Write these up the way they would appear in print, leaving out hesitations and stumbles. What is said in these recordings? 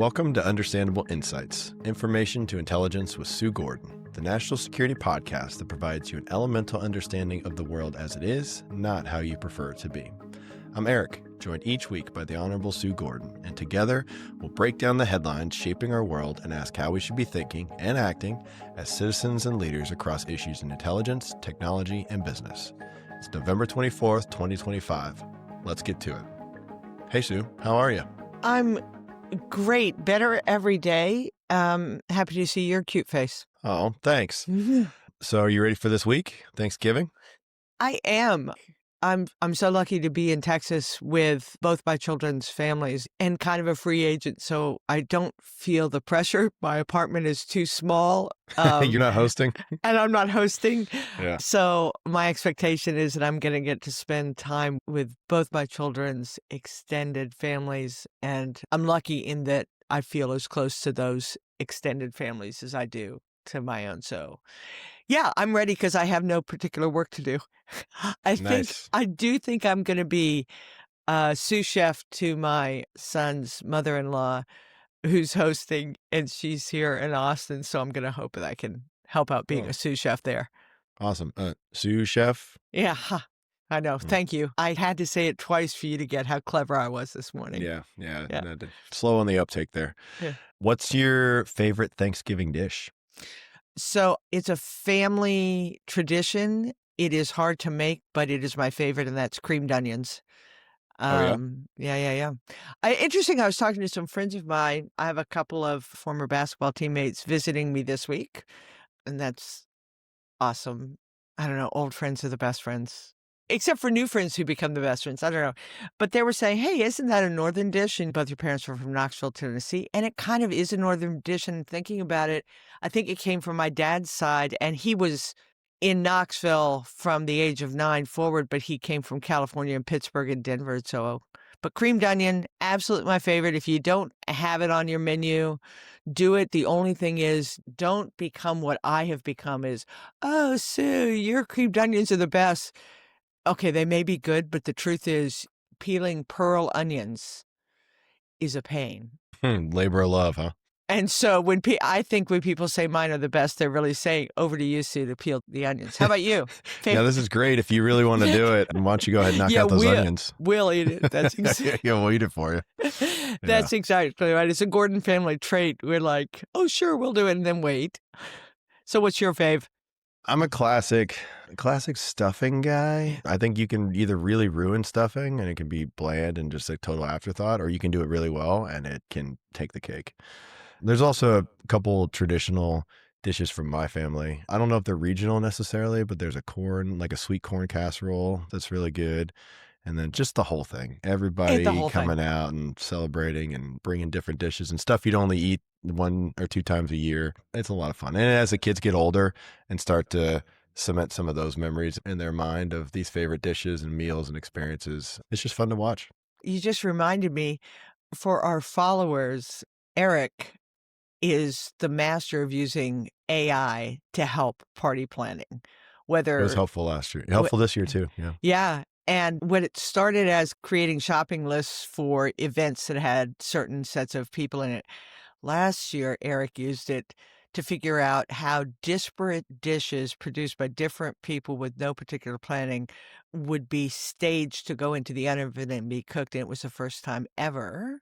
Welcome to Understandable Insights, Information to Intelligence with Sue Gordon, the national security podcast that provides you an elemental understanding of the world as it is, not how you prefer it to be. I'm Eric, joined each week by the Honorable Sue Gordon, and together we'll break down the headlines shaping our world and ask how we should be thinking and acting as citizens and leaders across issues in intelligence, technology, and business. It's November 24th, 2025. Let's get to it. Hey, Sue, how are you? I'm great. Better every day. Happy to see your cute face. Oh, thanks. So are you ready for this week, Thanksgiving? I am. I'm so lucky to be in Texas with both my children's families and kind of a free agent, so I don't feel the pressure. My apartment is too small. You're not hosting? And I'm not hosting. Yeah. So my expectation is that I'm going to get to spend time with both my children's extended families, and I'm lucky in that I feel as close to those extended families as I do to my own. So yeah, I'm ready because I have no particular work to do. I do think I'm going to be sous chef to my son's mother-in-law who's hosting, and she's here in Austin. So I'm going to hope that I can help out being a sous chef there. Awesome. Sous chef? Yeah, I know. Thank you. I had to say it twice for you to get how clever I was this morning. Yeah. No, slow on the uptake there. Yeah. What's your favorite Thanksgiving dish? So it's a family tradition. It is hard to make, but it is my favorite, and that's creamed onions. Yeah. Interesting. I was talking to some friends of mine. I have a couple of former basketball teammates visiting me this week, and that's awesome. I don't know. Old friends are the best friends, except for new friends who become the best friends. I don't know. But they were saying, hey, isn't that a northern dish? And both your parents were from Knoxville, Tennessee. And it kind of is a northern dish. And thinking about it, I think it came from my dad's side. And he was in Knoxville from the age of 9 forward, but he came from California and Pittsburgh and Denver. But creamed onion, absolutely my favorite. If you don't have it on your menu, do it. The only thing is, don't become what I have become is, oh, Sue, your creamed onions are the best. Okay, they may be good, but the truth is peeling pearl onions is a pain. Labor of love, huh? And so I think when people say mine are the best, they're really saying, over to you, Sue, to peel the onions. How about you? Yeah, this is great. If you really want to do it, why don't you go ahead and knock out those onions? We'll eat it. That's we'll eat it for you. That's exactly right. It's a Gordon family trait. We're like, oh, sure, we'll do it, and then wait. So what's your fave? I'm a classic stuffing guy. I think you can either really ruin stuffing and it can be bland and just a total afterthought, or you can do it really well and it can take the cake. There's also a couple traditional dishes from my family. I don't know if they're regional necessarily, but there's a sweet corn casserole that's really good. And then just the whole thing, everybody coming out and celebrating and bringing different dishes and stuff you'd only eat 1 or 2 times a year. It's a lot of fun. And as the kids get older and start to cement some of those memories in their mind of these favorite dishes and meals and experiences, it's just fun to watch. You just reminded me, for our followers, Eric is the master of using AI to help party planning. It was helpful last year. Helpful this year too. Yeah. Yeah. And when it started as creating shopping lists for events that had certain sets of people in it, last year, Eric used it to figure out how disparate dishes produced by different people with no particular planning would be staged to go into the oven and be cooked. And it was the first time ever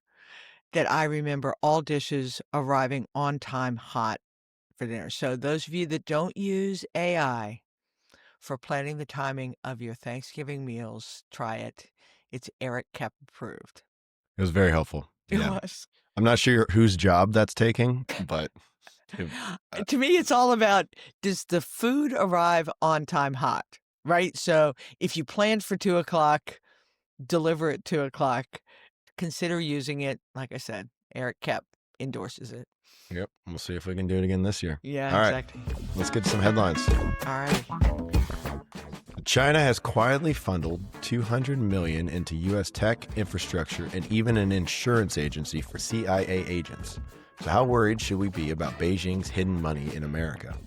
that I remember all dishes arriving on time hot for dinner. So those of you that don't use AI for planning the timing of your Thanksgiving meals, try it. It's Eric Kep approved. It was very helpful. It was. I'm not sure whose job that's taking, but to me, it's all about, does the food arrive on time hot, right? So if you planned for 2:00, deliver at 2:00, consider using it. Like I said, Eric Kep endorses it. Yep. We'll see if we can do it again this year. Yeah, all exactly. Right. Let's get to some headlines. All right. China has quietly funneled $200 million into U.S. tech, infrastructure, and even an insurance agency for CIA agents. So how worried should we be about Beijing's hidden money in America?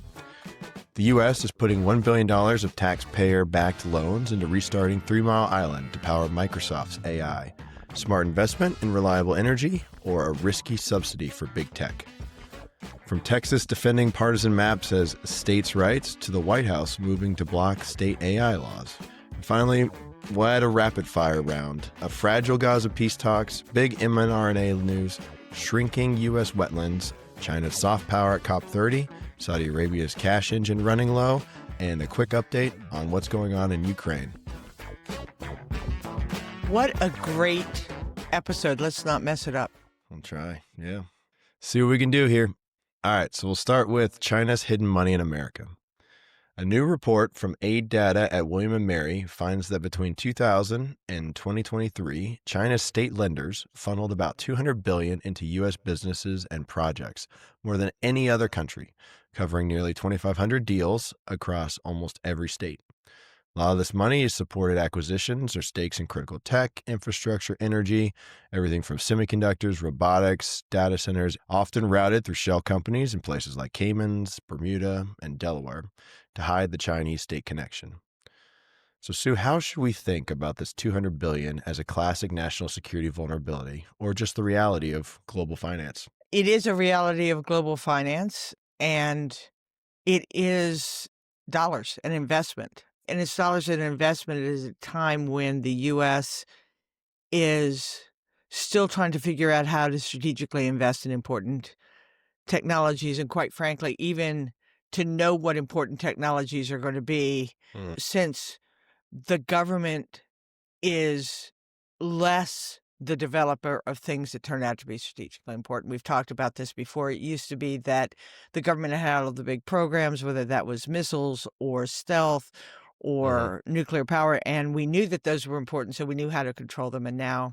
The U.S. is putting $1 billion of taxpayer-backed loans into restarting 3 Mile Island to power Microsoft's AI. Smart investment in reliable energy or a risky subsidy for big tech? From Texas defending partisan maps as states' rights to the White House moving to block state AI laws. And finally, what a rapid fire round of fragile Gaza peace talks, big mRNA news, shrinking U.S. wetlands, China's soft power at COP30, Saudi Arabia's cash engine running low, and a quick update on what's going on in Ukraine. What a great episode. Let's not mess it up. We'll try, yeah. See what we can do here. All right, so we'll start with China's hidden money in America. A new report from Aid Data at William & Mary finds that between 2000 and 2023, China's state lenders funneled about $200 billion into U.S. businesses and projects, more than any other country, covering nearly 2,500 deals across almost every state. A lot of this money has supported acquisitions or stakes in critical tech, infrastructure, energy, everything from semiconductors, robotics, data centers, often routed through shell companies in places like Caymans, Bermuda, and Delaware to hide the Chinese state connection. So, Sue, how should we think about this $200 billion as a classic national security vulnerability or just the reality of global finance? It is a reality of global finance, and it is dollars, an investment. And it's dollars and investment at a time when the U.S. is still trying to figure out how to strategically invest in important technologies. And quite frankly, even to know what important technologies are going to be, since the government is less the developer of things that turn out to be strategically important. We've talked about this before. It used to be that the government had all the big programs, whether that was missiles or stealth or nuclear power, and we knew that those were important, so we knew how to control them, and now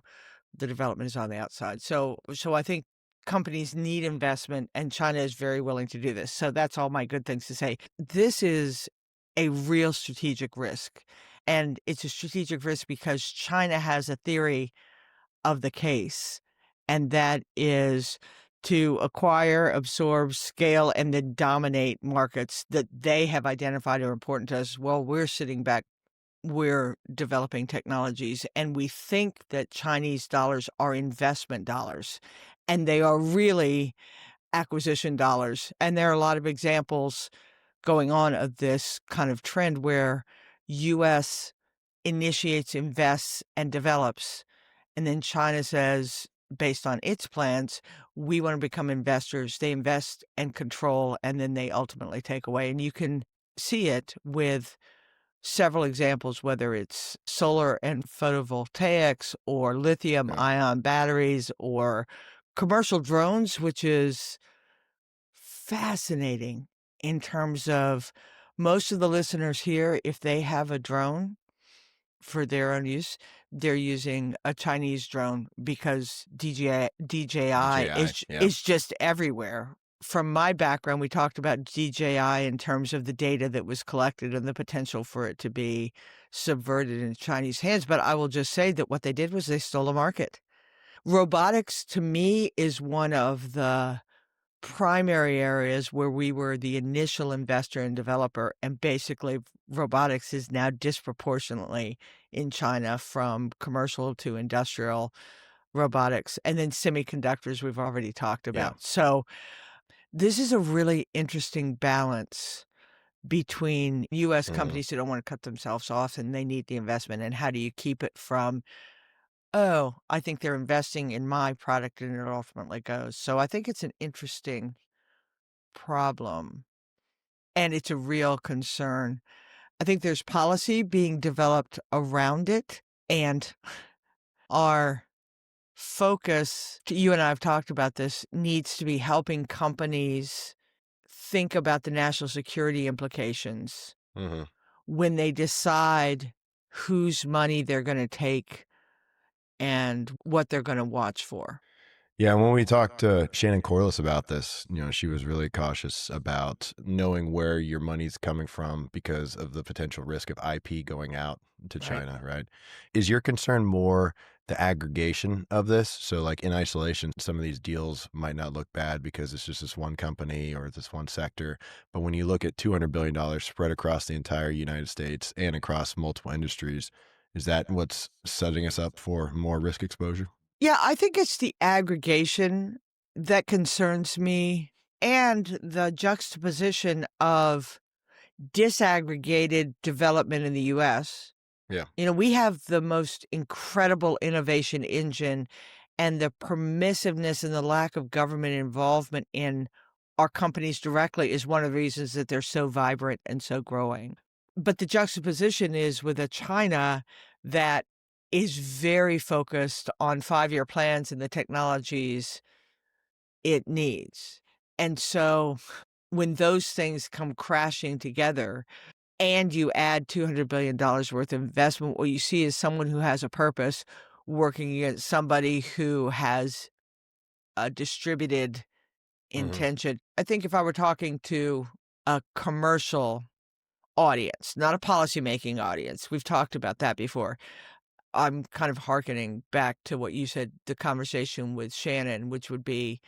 the development is on the outside. So I think companies need investment, and China is very willing to do this. So that's all my good things to say. This is a real strategic risk, and it's a strategic risk because China has a theory of the case, and that is to acquire, absorb, scale, and then dominate markets that they have identified are important to us. Well, we're sitting back, we're developing technologies, and we think that Chinese dollars are investment dollars, and they are really acquisition dollars. And there are a lot of examples going on of this kind of trend where U.S. initiates, invests, and develops. And then China says, based on its plans, we want to become investors. They invest and control, and then they ultimately take away. And you can see it with several examples, whether it's solar and photovoltaics or lithium ion batteries or commercial drones, which is fascinating in terms of most of the listeners here, if they have a drone for their own use, they're using a Chinese drone because DJI is just everywhere. From my background, we talked about DJI in terms of the data that was collected and the potential for it to be subverted in Chinese hands. But I will just say that what they did was they stole a market. Robotics, to me, is one of the primary areas where we were the initial investor and developer, and basically robotics is now disproportionately in China, from commercial to industrial robotics, and then semiconductors we've already talked about. So this is a really interesting balance between U.S. companies who don't want to cut themselves off and they need the investment, and how do you keep it from, oh, I think they're investing in my product and it ultimately goes. So I think it's an interesting problem, and it's a real concern. I think there's policy being developed around it, and our focus, you and I have talked about this, needs to be helping companies think about the national security implications when they decide whose money they're going to take and what they're going to watch for. Yeah, when we talked to Shannon Corliss about this, she was really cautious about knowing where your money's coming from because of the potential risk of IP going out to China, right? Is your concern more the aggregation of this? So like in isolation, some of these deals might not look bad because it's just this one company or this one sector. But when you look at $200 billion spread across the entire United States and across multiple industries, Is that what's setting us up for more risk exposure? Yeah, I think it's the aggregation that concerns me and the juxtaposition of disaggregated development in the US. Yeah. We have the most incredible innovation engine, and the permissiveness and the lack of government involvement in our companies directly is one of the reasons that they're so vibrant and so growing. But the juxtaposition is with a China that is very focused on 5-year plans and the technologies it needs. And so when those things come crashing together and you add $200 billion worth of investment, what you see is someone who has a purpose working against somebody who has a distributed Hmm. intention. I think if I were talking to a commercial audience, not a policymaking audience, we've talked about that before. I'm kind of hearkening back to what you said, the conversation with Shannon, which would be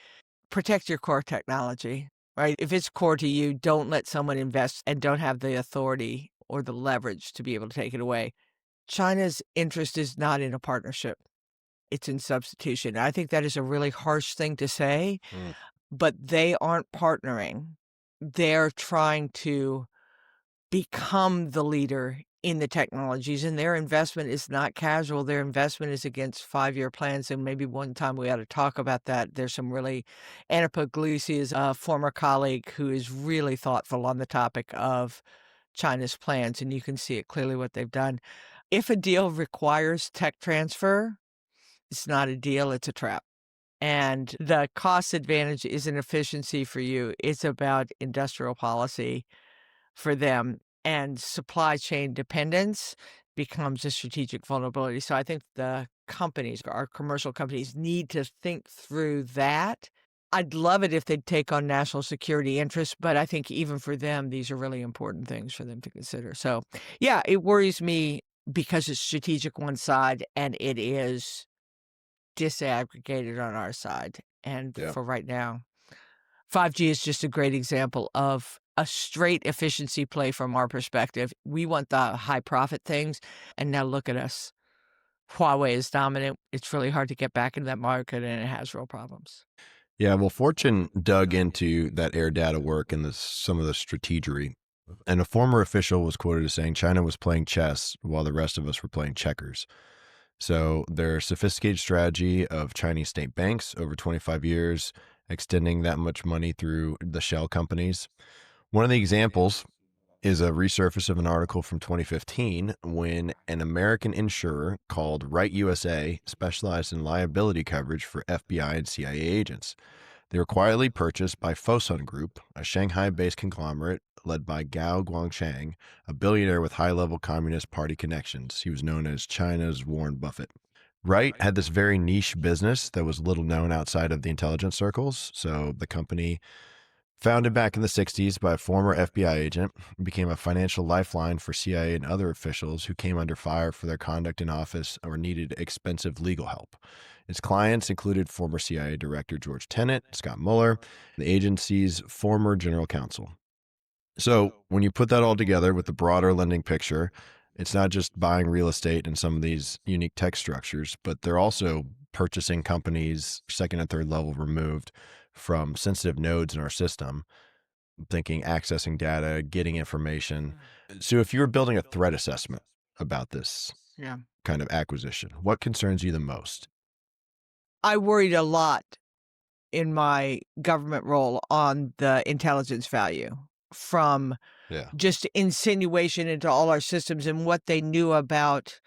protect your core technology, right? If it's core to you, don't let someone invest and don't have the authority or the leverage to be able to take it away. China's interest is not in a partnership. It's in substitution. I think that is a really harsh thing to say, Mm. but they aren't partnering. They're trying to become the leader in the technologies, and their investment is not casual. Their investment is against 5-year plans, and maybe one time we ought to talk about that. There's some really Anna Puglisi is a former colleague who is really thoughtful on the topic of China's plans, and you can see it clearly what they've done. If a deal requires tech transfer, it's not a deal, it's a trap. And the cost advantage isn't efficiency for you, it's about industrial policy for them, and supply chain dependence becomes a strategic vulnerability. So I think the companies, our commercial companies, need to think through that. I'd love it if they'd take on national security interests, but I think even for them, these are really important things for them to consider. So, yeah, it worries me because it's strategic one side and it is disaggregated on our side. And Yeah. for right now, 5G is just a great example of a straight efficiency play from our perspective. We want the high profit things, and now look at us. Huawei is dominant. It's really hard to get back into that market, and it has real problems. Yeah. Well, Fortune dug into that air data work and some of the strategery. And a former official was quoted as saying China was playing chess while the rest of us were playing checkers. So their sophisticated strategy of Chinese state banks over 25 years, extending that much money through the shell companies. One of the examples is a resurface of an article from 2015 when an American insurer called Right USA specialized in liability coverage for FBI and CIA agents. They were quietly purchased by Fosun Group, a Shanghai-based conglomerate led by Gao Guangchang, a billionaire with high-level Communist Party connections. He was known as China's Warren Buffett. Wright had this very niche business that was little known outside of the intelligence circles. So the company, founded back in the 60s by a former FBI agent, became a financial lifeline for CIA and other officials who came under fire for their conduct in office or needed expensive legal help. Its clients included former CIA Director George Tenet, Scott Mueller, the agency's former general counsel. So when you put that all together with the broader lending picture, it's not just buying real estate in some of these unique tech structures, but they're also purchasing companies second and third level removed from sensitive nodes in our system, thinking accessing data, getting information. So if you were building a threat assessment about this Yeah. kind of acquisition, what concerns you the most? I worried a lot in my government role on the intelligence value from Yeah. just insinuation into all our systems and what they knew about.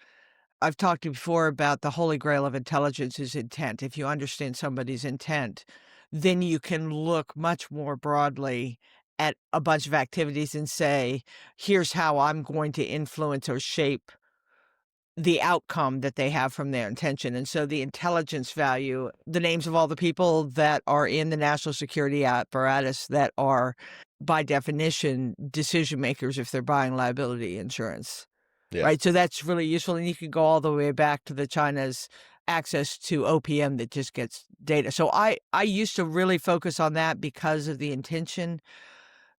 I've talked to you before about the holy grail of intelligence is intent. If you understand somebody's intent, then you can look much more broadly at a bunch of activities and say, here's how I'm going to influence or shape the outcome that they have from their intention. And so the intelligence value, the names of all the people that are in the national security apparatus that are by definition decision makers if they're buying liability insurance. Yeah. Right, so that's really useful, and you can go all the way back to the China's access to OPM that just gets data. So I used to really focus on that because of the intention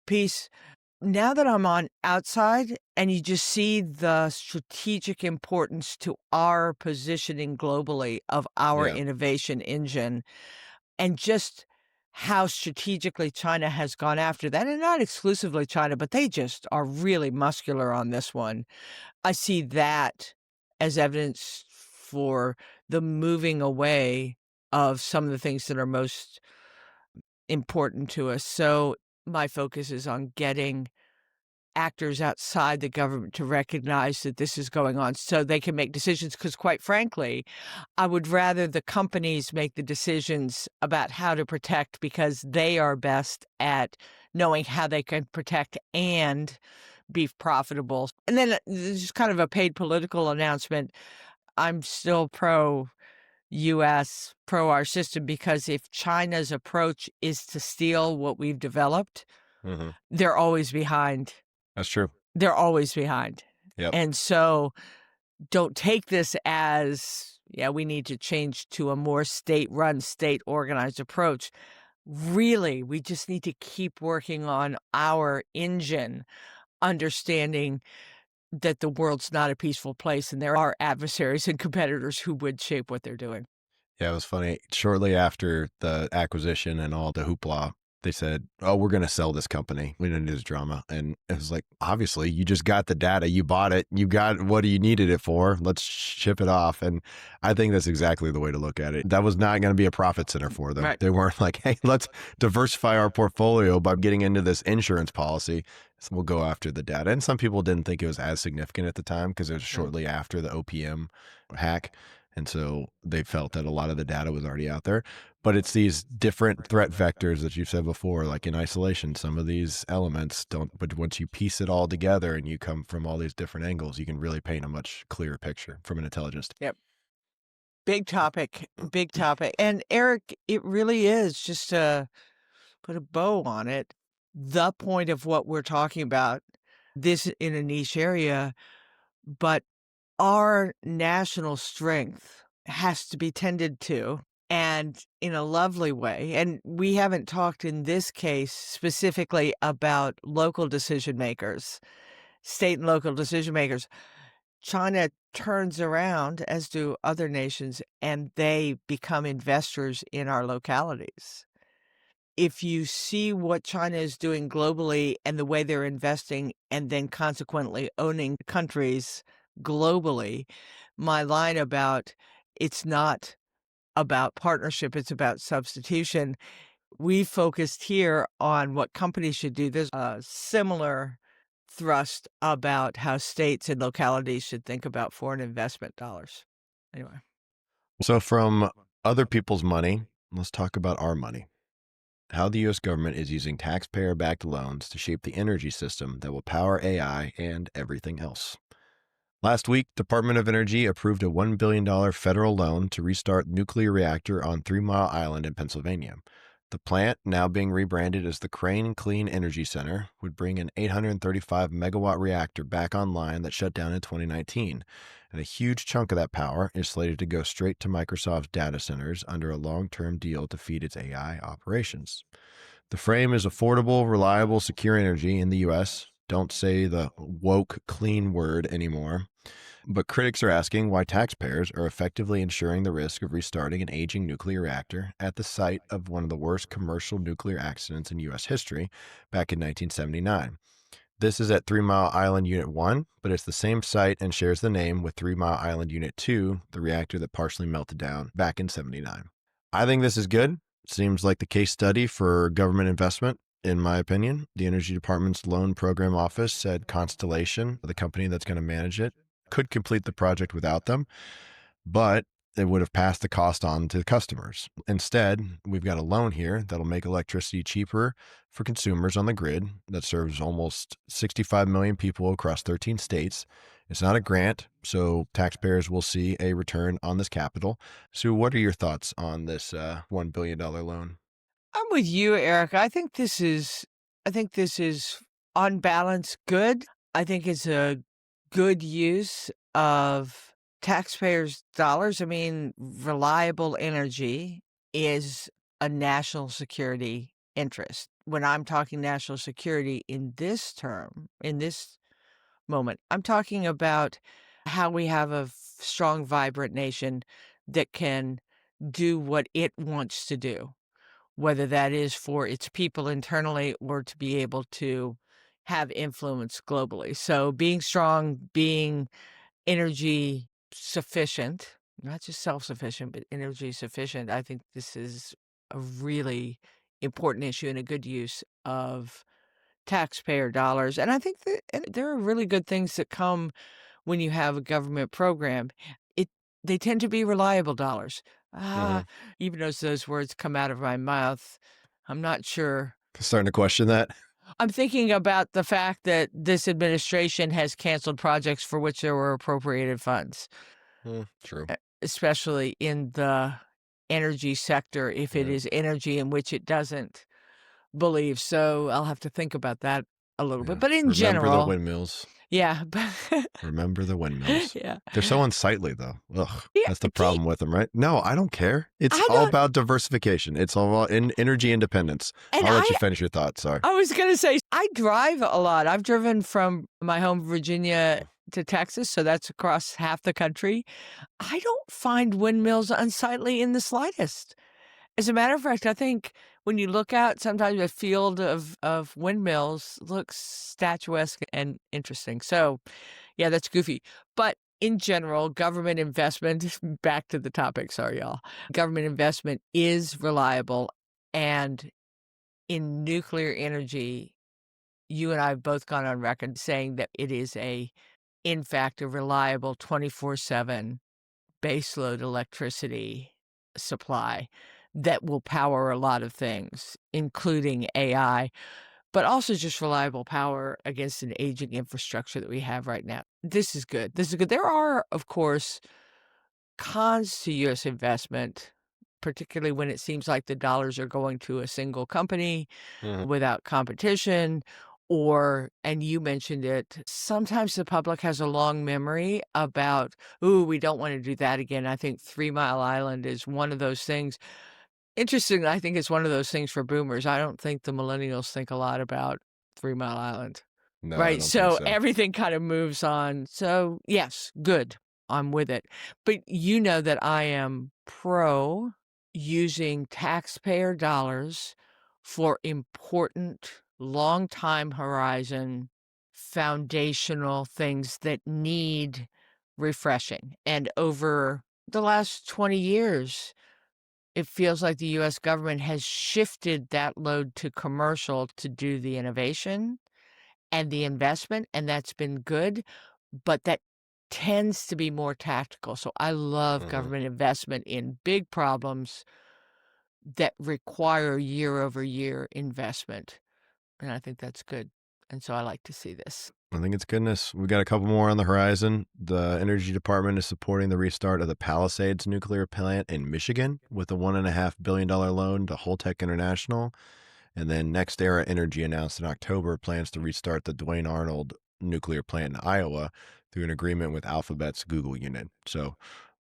piece. Now that I'm on outside and you just see the strategic importance to our positioning globally of our Yeah. innovation engine and just how strategically China has gone after that, and not exclusively China, but they just are really muscular on this one. I see that as evidence for the moving away of some of the things that are most important to us. So my focus is on getting actors outside the government to recognize that this is going on so they can make decisions. Because quite frankly, I would rather the companies make the decisions about how to protect because they are best at knowing how they can protect and be profitable. And then this is kind of a paid political announcement. I'm still pro US, pro our system, because if China's approach is to steal what we've developed, Mhm. they're always behind. That's true. They're always behind. Yep. And so don't take this as, yeah, we need to change to a more state-run, state-organized approach. Really, we just need to keep working on our engine, understanding that the world's not a peaceful place and there are adversaries and competitors who would shape what they're doing. Yeah, it was funny. Shortly after the acquisition and all the hoopla, they said, "Oh, we're going to sell this company. We didn't do this drama." And it was like, obviously, you just got the data, you bought it, you got what you needed it for. Let's ship it off. And I think that's exactly the way to look at it. That was not going to be a profit center for them. Right. They weren't like, "Hey, let's diversify our portfolio by getting into this insurance policy. So we'll go after the data." And some people didn't think it was as significant at the time because it was Right. shortly after the OPM hack. And so they felt that a lot of the data was already out there. But it's these different threat vectors that you've said before, like in isolation, some of these elements don't, but once you piece it all together and you come from all these different angles, you can really paint a much clearer picture from an intelligence. Yep. Big topic, big topic. And Eric, it really is, just to put a bow on it, the point of what we're talking about, this in a niche area, but our national strength has to be tended to, and in a lovely way. And we haven't talked in this case specifically about local decision makers, state and local decision makers. China turns around, as do other nations, and they become investors in our localities. If you see what China is doing globally and the way they're investing and then consequently owning countries globally, my line about it's not about partnership, it's about substitution. We focused here on what companies should do. There's a similar thrust about how states and localities should think about foreign investment dollars. Anyway. So, from other people's money, let's talk about our money. How the US government is using taxpayer backed loans to shape the energy system that will power AI and everything else. Last week, Department of Energy approved a $1 billion federal loan to restart nuclear reactor on 3 Mile Island in Pennsylvania. The plant, now being rebranded as the Crane Clean Energy Center, would bring an 835 megawatt reactor back online that shut down in 2019. And a huge chunk of that power is slated to go straight to Microsoft's data centers under a long-term deal to feed its AI operations. The frame is affordable, reliable, secure energy in the US. Don't say the woke clean word anymore. But critics are asking why taxpayers are effectively insuring the risk of restarting an aging nuclear reactor at the site of one of the worst commercial nuclear accidents in U.S. history back in 1979. This is at 3 Mile Island Unit 1, but it's the same site and shares the name with 3 Mile Island Unit 2, the reactor that partially melted down back in 79. I think this is good. Seems like the case study for government investment. In my opinion, the Energy Department's Loan Program Office said Constellation, the company that's going to manage it, could complete the project without them, but it would have passed the cost on to the customers. Instead, we've got a loan here that'll make electricity cheaper for consumers on the grid that serves almost 65 million people across 13 states. It's not a grant, so taxpayers will see a return on this capital. So what are your thoughts on this $1 billion loan? I'm with you, Eric. I think this is on balance good. I think it's a good use of taxpayers' dollars. I mean, reliable energy is a national security interest. when I'm talking national security in this term, in this moment, I'm talking about how we have a strong, vibrant nation that can do what it wants to do, whether that is for its people internally or to be able to have influence globally. So being strong, being energy sufficient, not just self-sufficient, but energy sufficient. I think this is a really important issue and a good use of taxpayer dollars. And I think that and there are really good things that come when you have a government program. It they tend to be reliable dollars. Hmm. Ah, even as those words come out of my mouth, I'm not sure. Starting to question that. I'm thinking about the fact that this administration has canceled projects for which there were appropriated funds, True. especially in the energy sector, if it Yeah. is energy in which it doesn't believe. So I'll have to think about that a little bit. Yeah. But in Remember the general, windmills. yeah, but Remember the windmills. yeah. They're so unsightly, though. Ugh, Yeah, that's the problem with them, right? No, I don't care. It's I all don't about diversification. It's all about energy independence. and I'll let you finish your thoughts. Sorry. I was gonna say, I drive a lot. I've driven from my home, Virginia, to Texas, so that's across half the country. I don't find windmills unsightly in the slightest. As a matter of fact, I think when you look out, sometimes a field of windmills looks statuesque and interesting. So, yeah, that's goofy. But in general, government investment, back to the topic, sorry, y'all. Government investment is reliable. And in nuclear energy, you and I have both gone on record saying that it is in fact, a reliable 24/7 baseload electricity supply that will power a lot of things, including AI, but also just reliable power against an aging infrastructure that we have right now. This is good. This is good. There are, of course, cons to U.S. investment, particularly when it seems like the dollars are going to a single company Mhm. without competition. Or, and you mentioned it, sometimes the public has a long memory about, ooh, we don't want to do that again. I think 3 Mile Island is one of those things. Interesting, I think it's one of those things for boomers. I don't think the millennials think a lot about 3 Mile Island. No, I Right, don't think so so. everything kind of moves on. So, yes, good. I'm with it. But you know that I am pro using taxpayer dollars for important, long time horizon, foundational things that need refreshing. And over the last 20 years, it feels like the US government has shifted that load to commercial to do the innovation and the investment, and that's been good, but that tends to be more tactical. So I love Mhm. government investment in big problems that require year over year investment, and I think that's good, and so I like to see this. I think it's goodness. We got a couple more on the horizon. The Energy Department is supporting the restart of the Palisades nuclear plant in Michigan with a $1.5 billion loan to Holtec International. And then Next Era Energy announced in October plans to restart the Duane Arnold nuclear plant in Iowa through an agreement with Alphabet's Google unit. So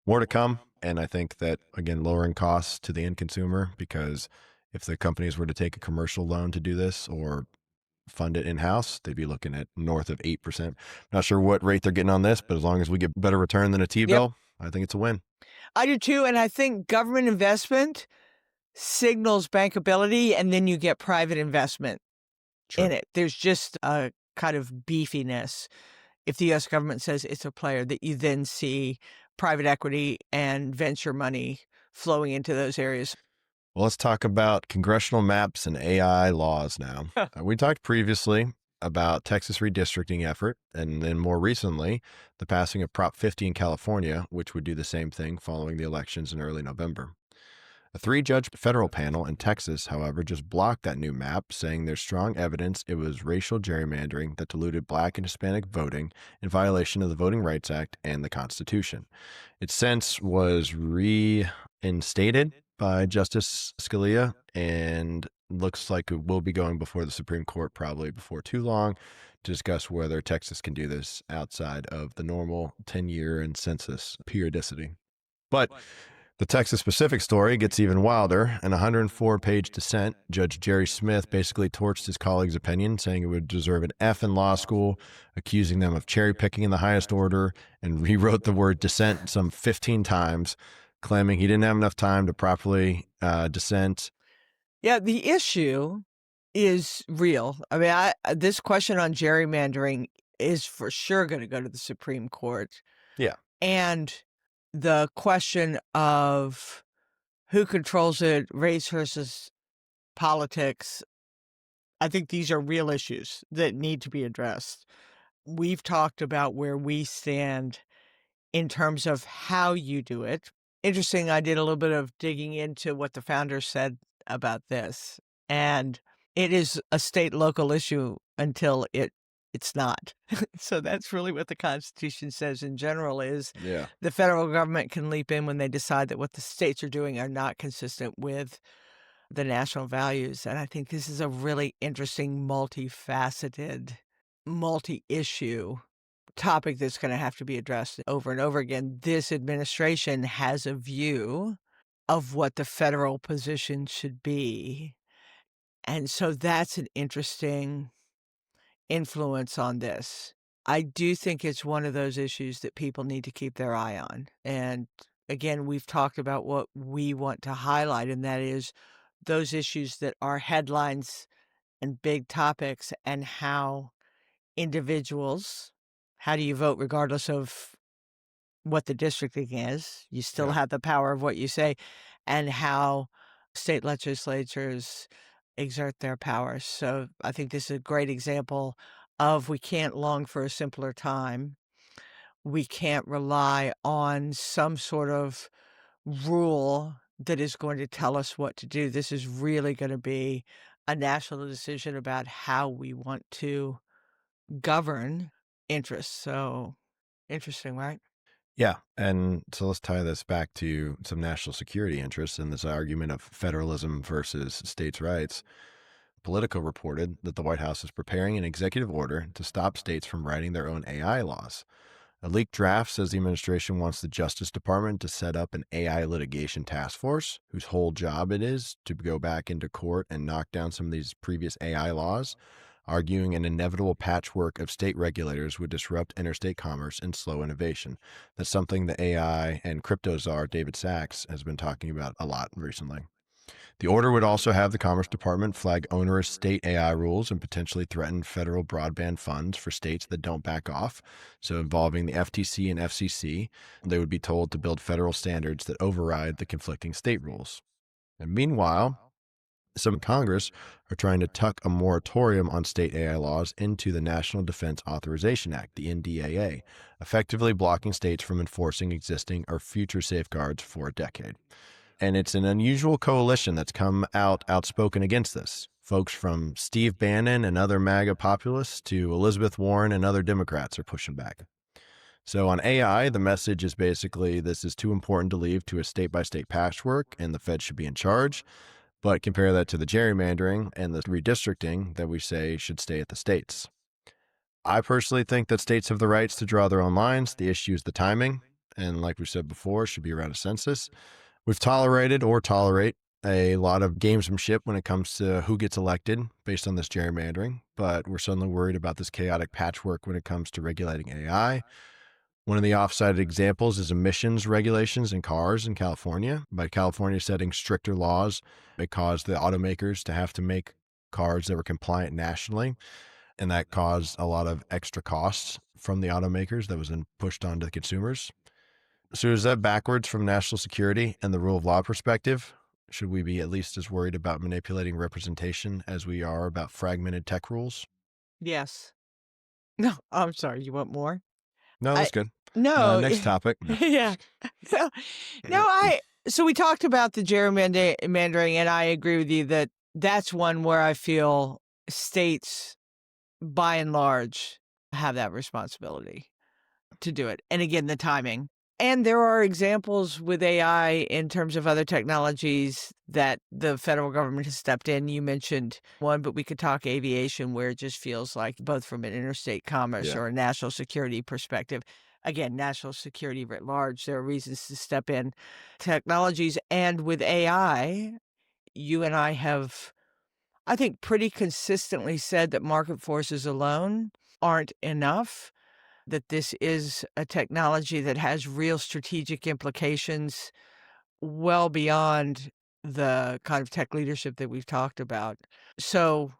more to come. And I think that, again, lowering costs to the end consumer, because if the companies were to take a commercial loan to do this or fund it in-house, they'd be looking at north of 8%. Not sure what rate they're getting on this, but as long as we get better return than a Yep. T-bill, I think it's a win. I do too, and I think government investment signals bankability, and then you get private investment in True. it. There's just a kind of beefiness if the US government says it's a player that you then see private equity and venture money flowing into those areas. Well, let's talk about congressional maps and AI laws now. We talked previously about Texas redistricting effort, and then more recently, the passing of Prop 50 in California, which would do the same thing following the elections in early November. A three-judge federal panel in Texas, however, just blocked that new map, saying there's strong evidence it was racial gerrymandering that diluted Black and Hispanic voting in violation of the Voting Rights Act and the Constitution. Its sense was reinstated by Justice Scalia and looks like it will be going before the Supreme Court probably before too long to discuss whether Texas can do this outside of the normal 10-year and census periodicity. But The Texas-specific story gets even wilder. In a 104-page dissent, Judge Jerry Smith basically torched his colleague's opinion, saying it would deserve an F in law school, accusing them of cherry-picking in the highest order, and rewrote the word dissent some 15 times, claiming he didn't have enough time to properly dissent. Yeah, the issue is real. I mean, this question on gerrymandering is for sure going to go to the Supreme Court. Yeah. And the question of who controls it, race versus politics, I think these are real issues that need to be addressed. We've talked about where we stand in terms of how you do it. Interesting, I did a little bit of digging into what the founders said about this, and it is a state local issue until it's not. So that's really what the Constitution says in general is Yeah. the federal government can leap in when they decide that what the states are doing are not consistent with the national values. And I think this is a really interesting, multifaceted, multi-issue topic that's going to have to be addressed over and over again. This administration has a view of what the federal position should be. And so that's an interesting influence on this. I do think it's one of those issues that people need to keep their eye on. And again, we've talked about what we want to highlight, and that is those issues that are headlines and big topics, and how individuals, how do you vote regardless of what the districting is? You still Yeah. have the power of what you say, and how state legislatures exert their powers. So I think this is a great example of we can't long for a simpler time. We can't rely on some sort of rule that is going to tell us what to do. This is really going to be a national decision about how we want to govern interests. So interesting, right? Yeah. And so let's tie this back to some national security interests in this argument of federalism versus states' rights. Politico reported that the White House is preparing an executive order to stop states from writing their own AI laws. A leaked draft says the administration wants the Justice Department to set up an AI litigation task force whose whole job it is to go back into court and knock down some of these previous AI laws, arguing an inevitable patchwork of state regulators would disrupt interstate commerce and slow innovation. That's something the AI and crypto czar David Sachs has been talking about a lot recently. The order would also have the Commerce Department flag onerous state AI rules and potentially threaten federal broadband funds for states that don't back off. So, involving the FTC and FCC, they would be told to build federal standards that override the conflicting state rules. And meanwhile, some in Congress are trying to tuck a moratorium on state AI laws into the National Defense Authorization Act, the NDAA, effectively blocking states from enforcing existing or future safeguards for a decade. And it's an unusual coalition that's come out outspoken against this. Folks from Steve Bannon and other MAGA populists to Elizabeth Warren and other Democrats are pushing back. So on AI, the message is basically this is too important to leave to a state-by-state patchwork, and the Fed should be in charge. But compare that to the gerrymandering and the redistricting that we say should stay at the states. I personally think that states have the rights to draw their own lines. The issue is the timing. And like we said before, it should be around a census. We've tolerated or tolerate a lot of gamesmanship when it comes to who gets elected based on this gerrymandering, but we're suddenly worried about this chaotic patchwork when it comes to regulating AI. One of the off-cited examples is emissions regulations in cars in California. By California setting stricter laws, it caused the automakers to have to make cars that were compliant nationally, and that caused a lot of extra costs from the automakers that was then pushed onto the consumers. So is that backwards from national security and the rule of law perspective? Should we be at least as worried about manipulating representation as we are about fragmented tech rules? Yes. No, I'm sorry. You want more? No, I that's good. no, Next topic. No. yeah. No, no, so we talked about the gerrymandering, and I agree with you that that's one where I feel states, by and large, have that responsibility to do it. And again, the timing. And there are examples with AI in terms of other technologies that the federal government has stepped in. You mentioned one, but we could talk aviation, where it just feels like both from an interstate commerce Yeah. or a national security perspective, again, national security writ large, there are reasons to step in technologies. And with AI, you and I have, I think, pretty consistently said that market forces alone aren't enough, that this is a technology that has real strategic implications well beyond the kind of tech leadership that we've talked about. So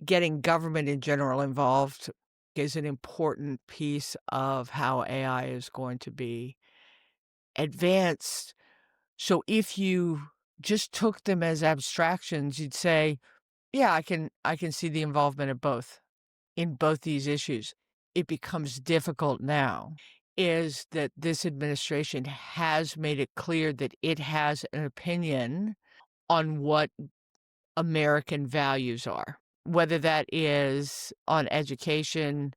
getting government in general involved is an important piece of how AI is going to be advanced. So if you just took them as abstractions, you'd say, yeah, I can see the involvement of both in both these issues. It becomes difficult now is that this administration has made it clear that it has an opinion on what American values are, whether that is on education,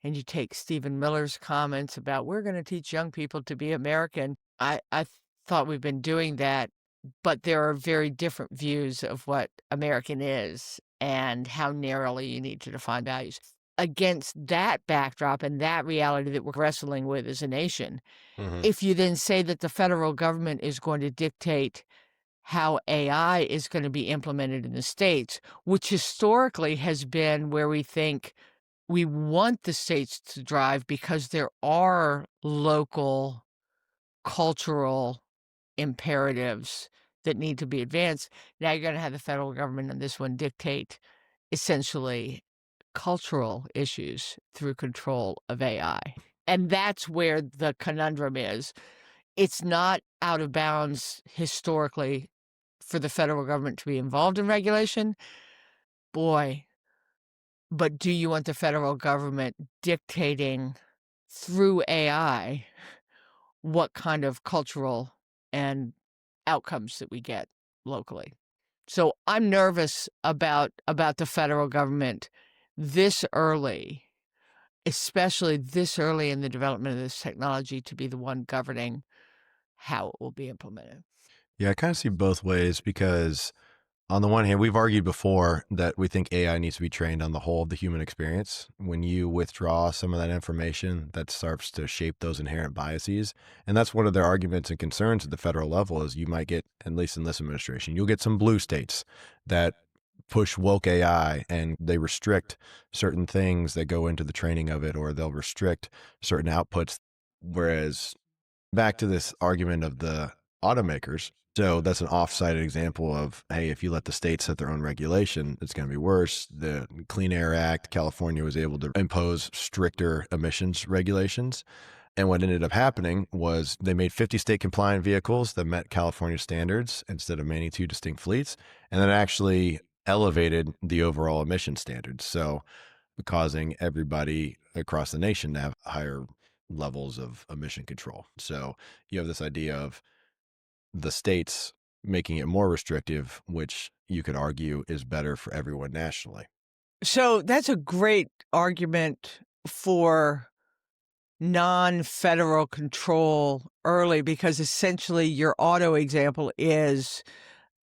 and you take Stephen Miller's comments about we're going to teach young people to be American. I thought we've been doing that, but there are very different views of what American is and how narrowly you need to define values. Against that backdrop and that reality that we're wrestling with as a nation, Mhm. if you then say that the federal government is going to dictate how AI is going to be implemented in the states, which historically has been where we think we want the states to drive because there are local cultural imperatives that need to be advanced. Now you're going to have the federal government on this one dictate essentially cultural issues through control of AI. And that's where the conundrum is. It's not out of bounds historically for the federal government to be involved in regulation. Boy, but do you want the federal government dictating through AI what kind of cultural and outcomes that we get locally? So I'm nervous about the federal government this early, especially this early in the development of this technology, to be the one governing how it will be implemented. Yeah, I kind of see both ways because on the one hand, we've argued before that we think AI needs to be trained on the whole of the human experience. When you withdraw some of that information, that starts to shape those inherent biases. And that's one of their arguments and concerns at the federal level is you might get, at least in this administration, you'll get some blue states that push woke AI and they restrict certain things that go into the training of it, or they'll restrict certain outputs. Whereas back to this argument of the automakers. So that's an off-sided example of, hey, if you let the states set their own regulation, it's going to be worse. The Clean Air Act, California was able to impose stricter emissions regulations. And what ended up happening was they made 50 state compliant vehicles that met California standards instead of manning two distinct fleets. And that actually elevated the overall emission standards. So causing everybody across the nation to have higher levels of emission control. So you have this idea of the states making it more restrictive, which you could argue is better for everyone nationally. So that's a great argument for non-federal control early because essentially your auto example is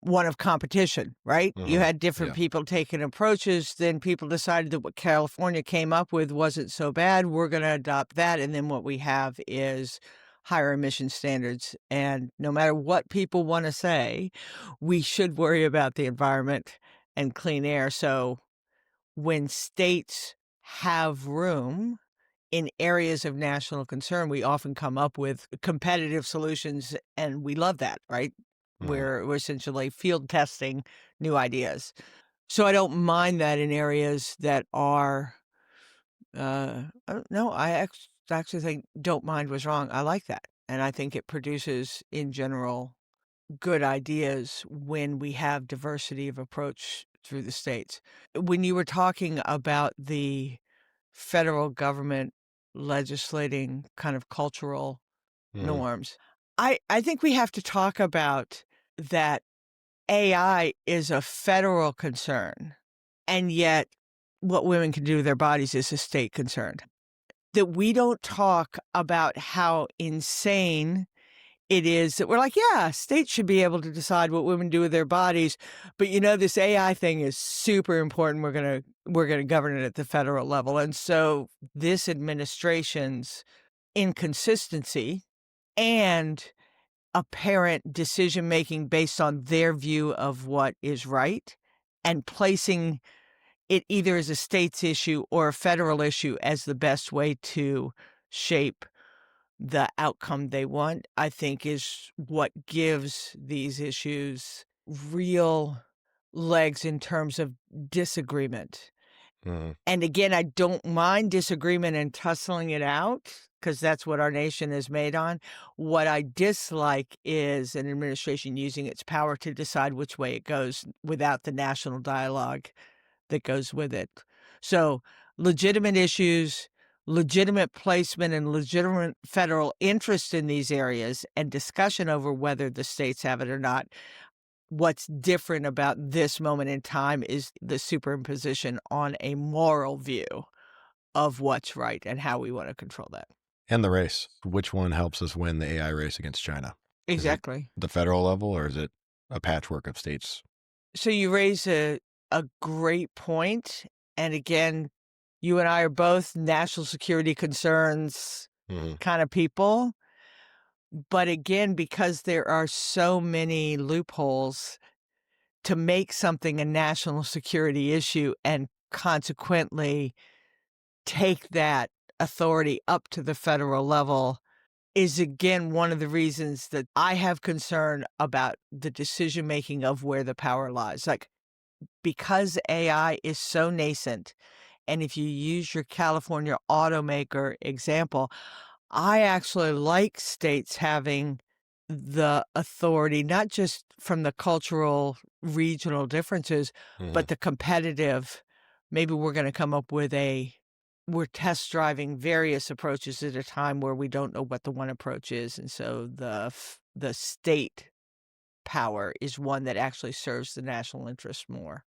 one of competition, right? You Hmm. had different Yeah. people taking approaches, then people decided that what California came up with wasn't so bad. We're going to adopt that. And then what we have is higher emission standards. And no matter what people want to say, we should worry about the environment and clean air. So when states have room in areas of national concern, we often come up with competitive solutions, and we love that, right? Hmm. We're essentially field testing new ideas. So I don't mind that in areas that are, I don't know, actually think don't mind was wrong. I like that. And I think it produces, in general, good ideas when we have diversity of approach through the states. When you were talking about the federal government legislating kind of cultural Hmm. norms, I think we have to talk about that AI is a federal concern, and yet what women can do with their bodies is a state concern. That we don't talk about how insane it is that we're like, yeah, states should be able to decide what women do with their bodies, but this AI thing is super important. We're gonna govern it at the federal level. And so this administration's inconsistency and apparent decision making based on their view of what is right, and placing it either as a state's issue or a federal issue as the best way to shape the outcome they want, I think is what gives these issues real legs in terms of disagreement. Mhm. And again, I don't mind disagreement and tussling it out because that's what our nation is made on. What I dislike is an administration using its power to decide which way it goes without the national dialogue that goes with it. So, legitimate issues, legitimate placement, and legitimate federal interest in these areas, and discussion over whether the states have it or not. What's different about this moment in time is the superimposition on a moral view of what's right and how we want to control that. And the race. Which one helps us win the AI race against China? Is it Exactly. the federal level or is it a patchwork of states? So you raise a great point, and again, you and I are both national security concerns Mhm. kind of people, but again, because there are so many loopholes to make something a national security issue and consequently take that authority up to the federal level is again one of the reasons that I have concern about the decision making of where the power lies. Like, because AI is so nascent, and if you use your California automaker example, I actually like states having the authority, not just from the cultural, regional differences, Mhm. but the competitive. Maybe we're going to come up with we're test driving various approaches at a time where we don't know what the one approach is. And so the state power is one that actually serves the national interest more.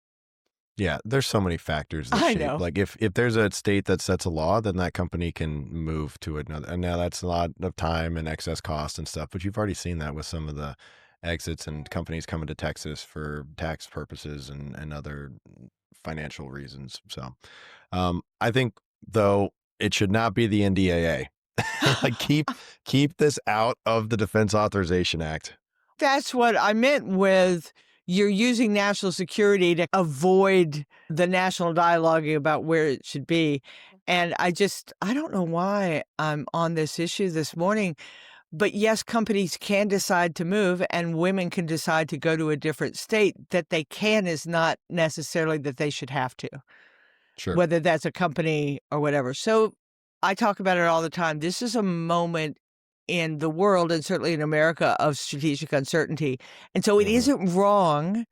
Yeah, there's so many factors that I shape. know. Like if there's a state that sets a law, then that company can move to another. And now that's a lot of time and excess cost and stuff. But you've already seen that with some of the exits and companies coming to Texas for tax purposes and other financial reasons. So I think though it should not be the NDAA. Like keep this out of the Defense Authorization Act. That's what I meant with you're using national security to avoid the national dialogue about where it should be. And I don't know why I'm on this issue this morning, but yes, companies can decide to move and women can decide to go to a different state. That they can is not necessarily that they should have to, Sure. whether that's a company or whatever. So I talk about it all the time. This is a moment in the world and certainly in America of strategic uncertainty. And so it Mhm. isn't wrong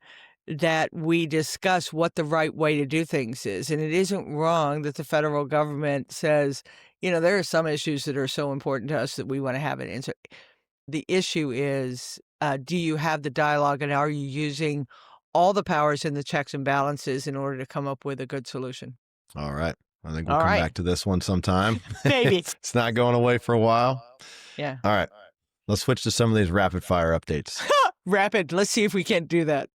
that we discuss what the right way to do things is. And it isn't wrong that the federal government says, there are some issues that are so important to us that we want to have an answer. The issue is, do you have the dialogue and are you using all the powers and the checks and balances in order to come up with a good solution? All right. I think we'll All come right. back to this one sometime. Maybe. It's not going away for a while. Yeah. All right. Let's switch to some of these rapid fire updates. Rapid. Let's see if we can't do that.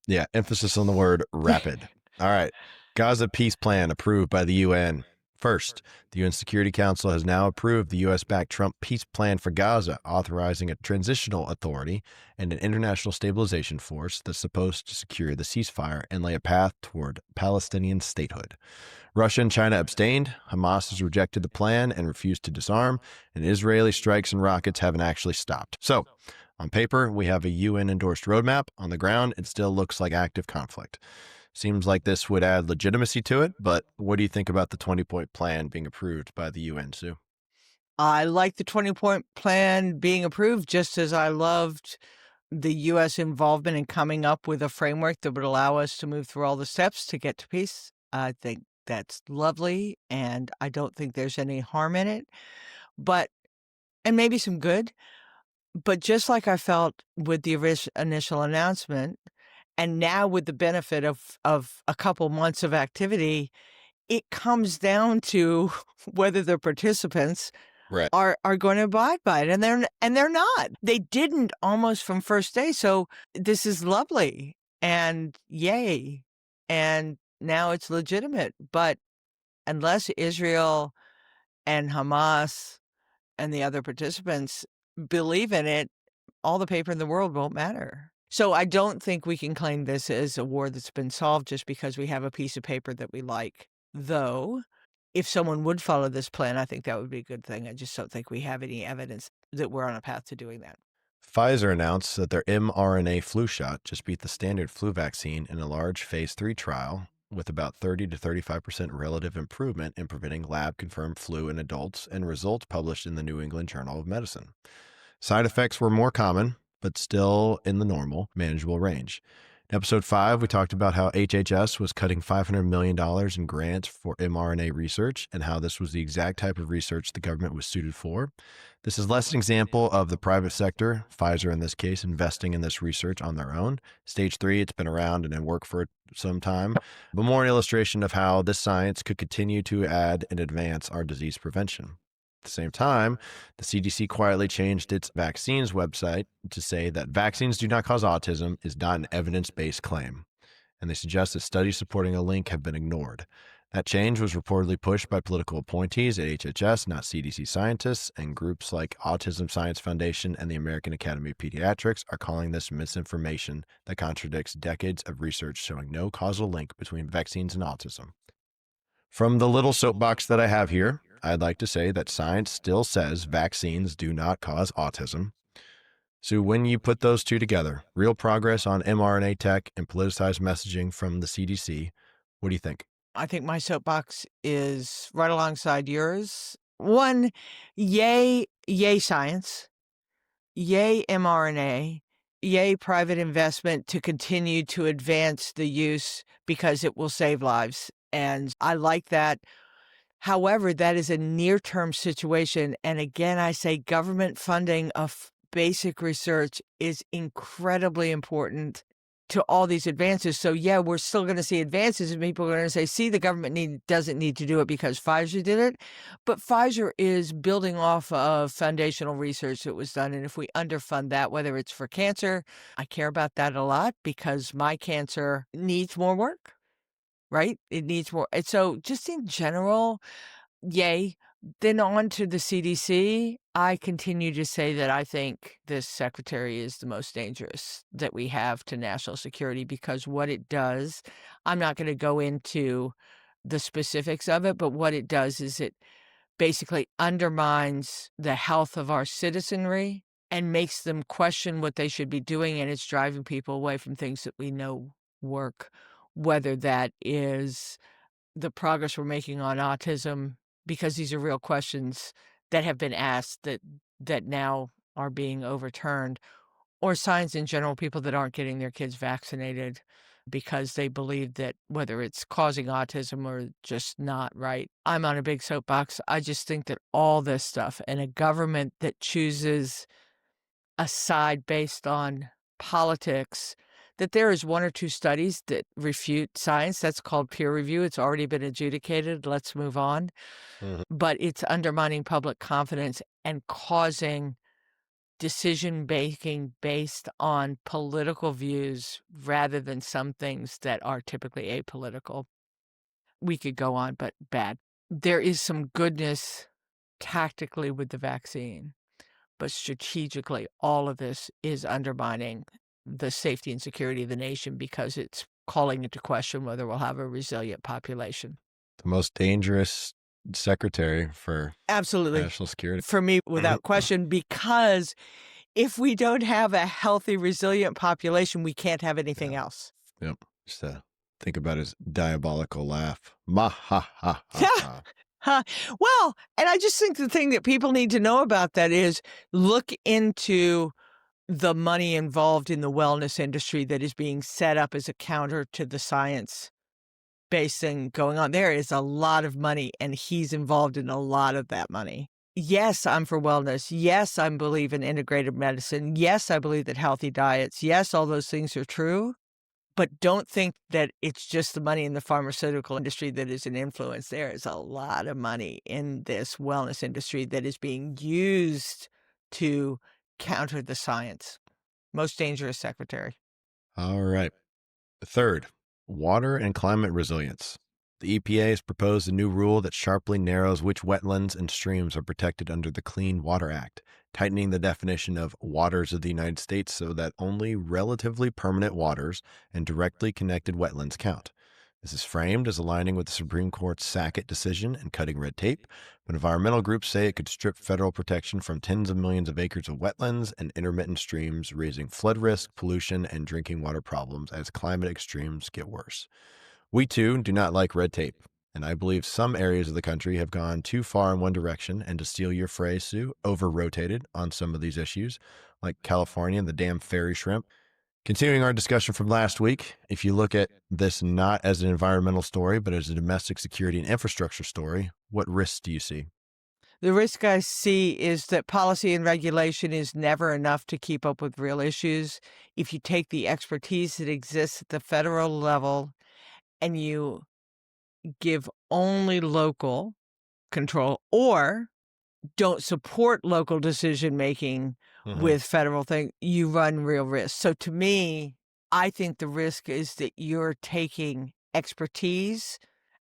Yeah, emphasis on the word rapid. All right. Gaza peace plan approved by the UN. First, the UN Security Council has now approved the US backed Trump peace plan for Gaza, authorizing a transitional authority and an international stabilization force that's supposed to secure the ceasefire and lay a path toward Palestinian statehood. Russia and China abstained, Hamas has rejected the plan and refused to disarm, and Israeli strikes and rockets haven't actually stopped. So, on paper, we have a UN-endorsed roadmap. On the ground, it still looks like active conflict. Seems like this would add legitimacy to it, but what do you think about the 20-point plan being approved by the UN, Sue? I like the 20-point plan being approved just as I loved the U.S. involvement in coming up with a framework that would allow us to move through all the steps to get to peace. I think that's lovely, and I don't think there's any harm in it, but and maybe some good. But just like I felt with the initial announcement, and now with the benefit of a couple months of activity, it comes down to whether the participants Right. are gonna abide by it, and they're not. They didn't almost from first day, so this is lovely, and yay, and now it's legitimate, but unless Israel and Hamas and the other participants believe in it, all the paper in the world won't matter. So I don't think we can claim this as a war that's been solved just because we have a piece of paper that we like. Though, if someone would follow this plan, I think that would be a good thing. I just don't think we have any evidence that we're on a path to doing that. Pfizer announced that their mRNA flu shot just beat the standard flu vaccine in a large phase 3 trial with about 30 to 35% relative improvement in preventing lab-confirmed flu in adults and results published in the New England Journal of Medicine. Side effects were more common, but still in the normal, manageable range. In episode 5, we talked about how HHS was cutting $500 million in grants for mRNA research and how this was the exact type of research the government was suited for. This is less an example of the private sector, Pfizer in this case, investing in this research on their own. Stage 3, it's been around and in work for some time, but more an illustration of how this science could continue to add and advance our disease prevention. At the same time, the CDC quietly changed its vaccines website to say that vaccines do not cause autism is not an evidence-based claim, and they suggest that studies supporting a link have been ignored. That change was reportedly pushed by political appointees at HHS, not CDC scientists, and groups like Autism Science Foundation and the American Academy of Pediatrics are calling this misinformation that contradicts decades of research showing no causal link between vaccines and autism. From the little soapbox that I have here, I'd like to say that science still says vaccines do not cause autism. So when you put those two together, real progress on mRNA tech and politicized messaging from the CDC, what do you think? I think my soapbox is right alongside yours. One, yay science, yay mRNA, yay private investment to continue to advance the use because it will save lives. And I like that. However, that is a near-term situation. And again, I say government funding of basic research is incredibly important to all these advances. So yeah, we're still going to see advances and people are going to say, see, the government doesn't need to do it because Pfizer did it. But Pfizer is building off of foundational research that was done. And if we underfund that, whether it's for cancer, I care about that a lot because my cancer needs more work, right? It needs more. And so just in general, yay. Then on to the CDC. I continue to say that I think this secretary is the most dangerous that we have to national security because what it does, I'm not going to go into the specifics of it, but what it does is it basically undermines the health of our citizenry and makes them question what they should be doing, and it's driving people away from things that we know work, whether that is the progress we're making on autism, because these are real questions that have been asked that now are being overturned, or science in general, people that aren't getting their kids vaccinated because they believe that whether it's causing autism or just not right. I'm on a big soapbox. I just think that all this stuff and a government that chooses a side based on politics, that there is 1 or 2 studies that refute science. That's called peer review. It's already been adjudicated. Let's move on. Mhm. But it's undermining public confidence and causing decision making based on political views rather than some things that are typically apolitical. We could go on, but bad. There is some goodness tactically with the vaccine. But strategically, all of this is undermining the safety and security of the nation because it's calling into question whether we'll have a resilient population. The most dangerous secretary for Absolutely. national security. For me, without question, because if we don't have a healthy, resilient population, we can't have anything Yeah. else. Yep. Just think about his diabolical laugh. Ma ha ha ha ha. Huh. Well, and I just think the thing that people need to know about that is look into the money involved in the wellness industry that is being set up as a counter to the science-based thing going on. There is a lot of money, and he's involved in a lot of that money. Yes, I'm for wellness. Yes, I believe in integrative medicine. Yes, I believe that healthy diets. Yes, all those things are true. But don't think that it's just the money in the pharmaceutical industry that is an influence. There is a lot of money in this wellness industry that is being used to counter the science. Most dangerous secretary. All right. Third, water and climate resilience. The EPA has proposed a new rule that sharply narrows which wetlands and streams are protected under the Clean Water Act, tightening the definition of waters of the United States so that only relatively permanent waters and directly connected wetlands count. This is framed as aligning with the Supreme Court's Sackett decision and cutting red tape, but environmental groups say it could strip federal protection from tens of millions of acres of wetlands and intermittent streams, raising flood risk, pollution, and drinking water problems as climate extremes get worse. We too do not like red tape, and I believe some areas of the country have gone too far in one direction and, to steal your phrase, Sue, over-rotated on some of these issues, like California and the damn fairy shrimp. Continuing our discussion from last week, if you look at this not as an environmental story, but as a domestic security and infrastructure story, what risks do you see? The risk I see is that policy and regulation is never enough to keep up with real issues. If you take the expertise that exists at the federal level and you give only local control or don't support local decision making with federal thing, you run real risk. So to me, I think the risk is that you're taking expertise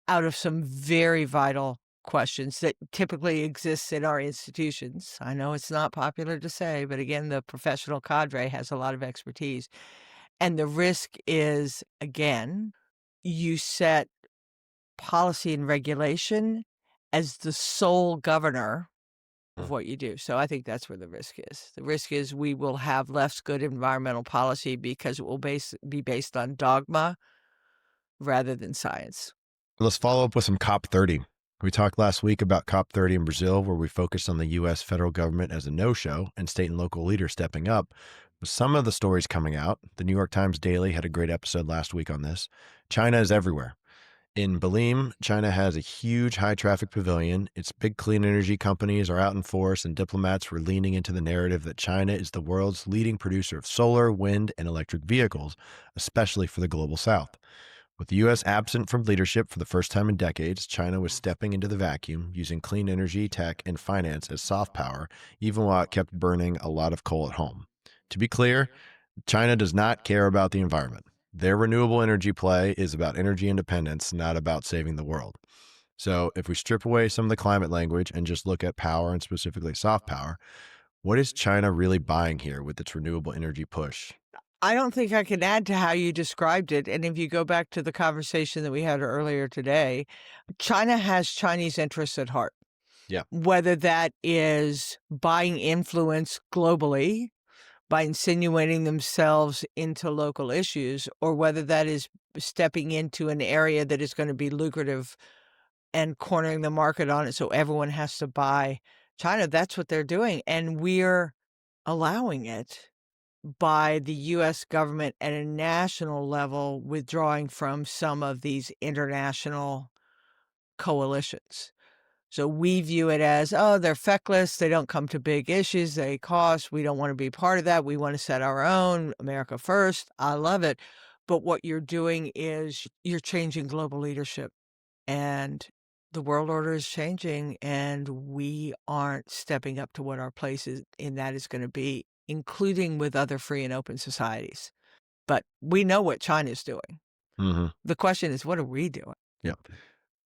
out of some very vital questions that typically exist in our institutions. I know it's not popular to say, but again, the professional cadre has a lot of expertise. And the risk is, again, you set policy and regulation as the sole governor of what you do. So I think that's where the risk is. The risk is we will have less good environmental policy because it will be based on dogma rather than science. Let's follow up with some COP30. We talked last week about COP30 in Brazil, where we focused on the U.S. federal government as a no-show and state and local leaders stepping up. With some of the stories coming out, the New York Times Daily had a great episode last week on this. China is everywhere. In Balim, China has a huge high-traffic pavilion. Its big clean energy companies are out in force, and diplomats were leaning into the narrative that China is the world's leading producer of solar, wind, and electric vehicles, especially for the global south. With the U.S. absent from leadership for the first time in decades, China was stepping into the vacuum, using clean energy, tech, and finance as soft power, even while it kept burning a lot of coal at home. To be clear, China does not care about the environment. Their renewable energy play is about energy independence, not about saving the world. So if we strip away some of the climate language and just look at power and specifically soft power, what is China really buying here with its renewable energy push? I don't think I can add to how you described it. And if you go back to the conversation that we had earlier today, China has Chinese interests at heart. Yeah. Whether that is buying influence globally by insinuating themselves into local issues, or whether that is stepping into an area that is going to be lucrative and cornering the market on it so everyone has to buy China, that's what they're doing. And we're allowing it by the U.S. government at a national level withdrawing from some of these international coalitions. So we view it as, oh, they're feckless. They don't come to big issues. They cost. We don't want to be part of that. We want to set our own. America first. I love it. But what you're doing is you're changing global leadership. And the world order is changing. And we aren't stepping up to what our place is in that is going to be, including with other free and open societies. But we know what China's doing. The question is, what are we doing? Yeah.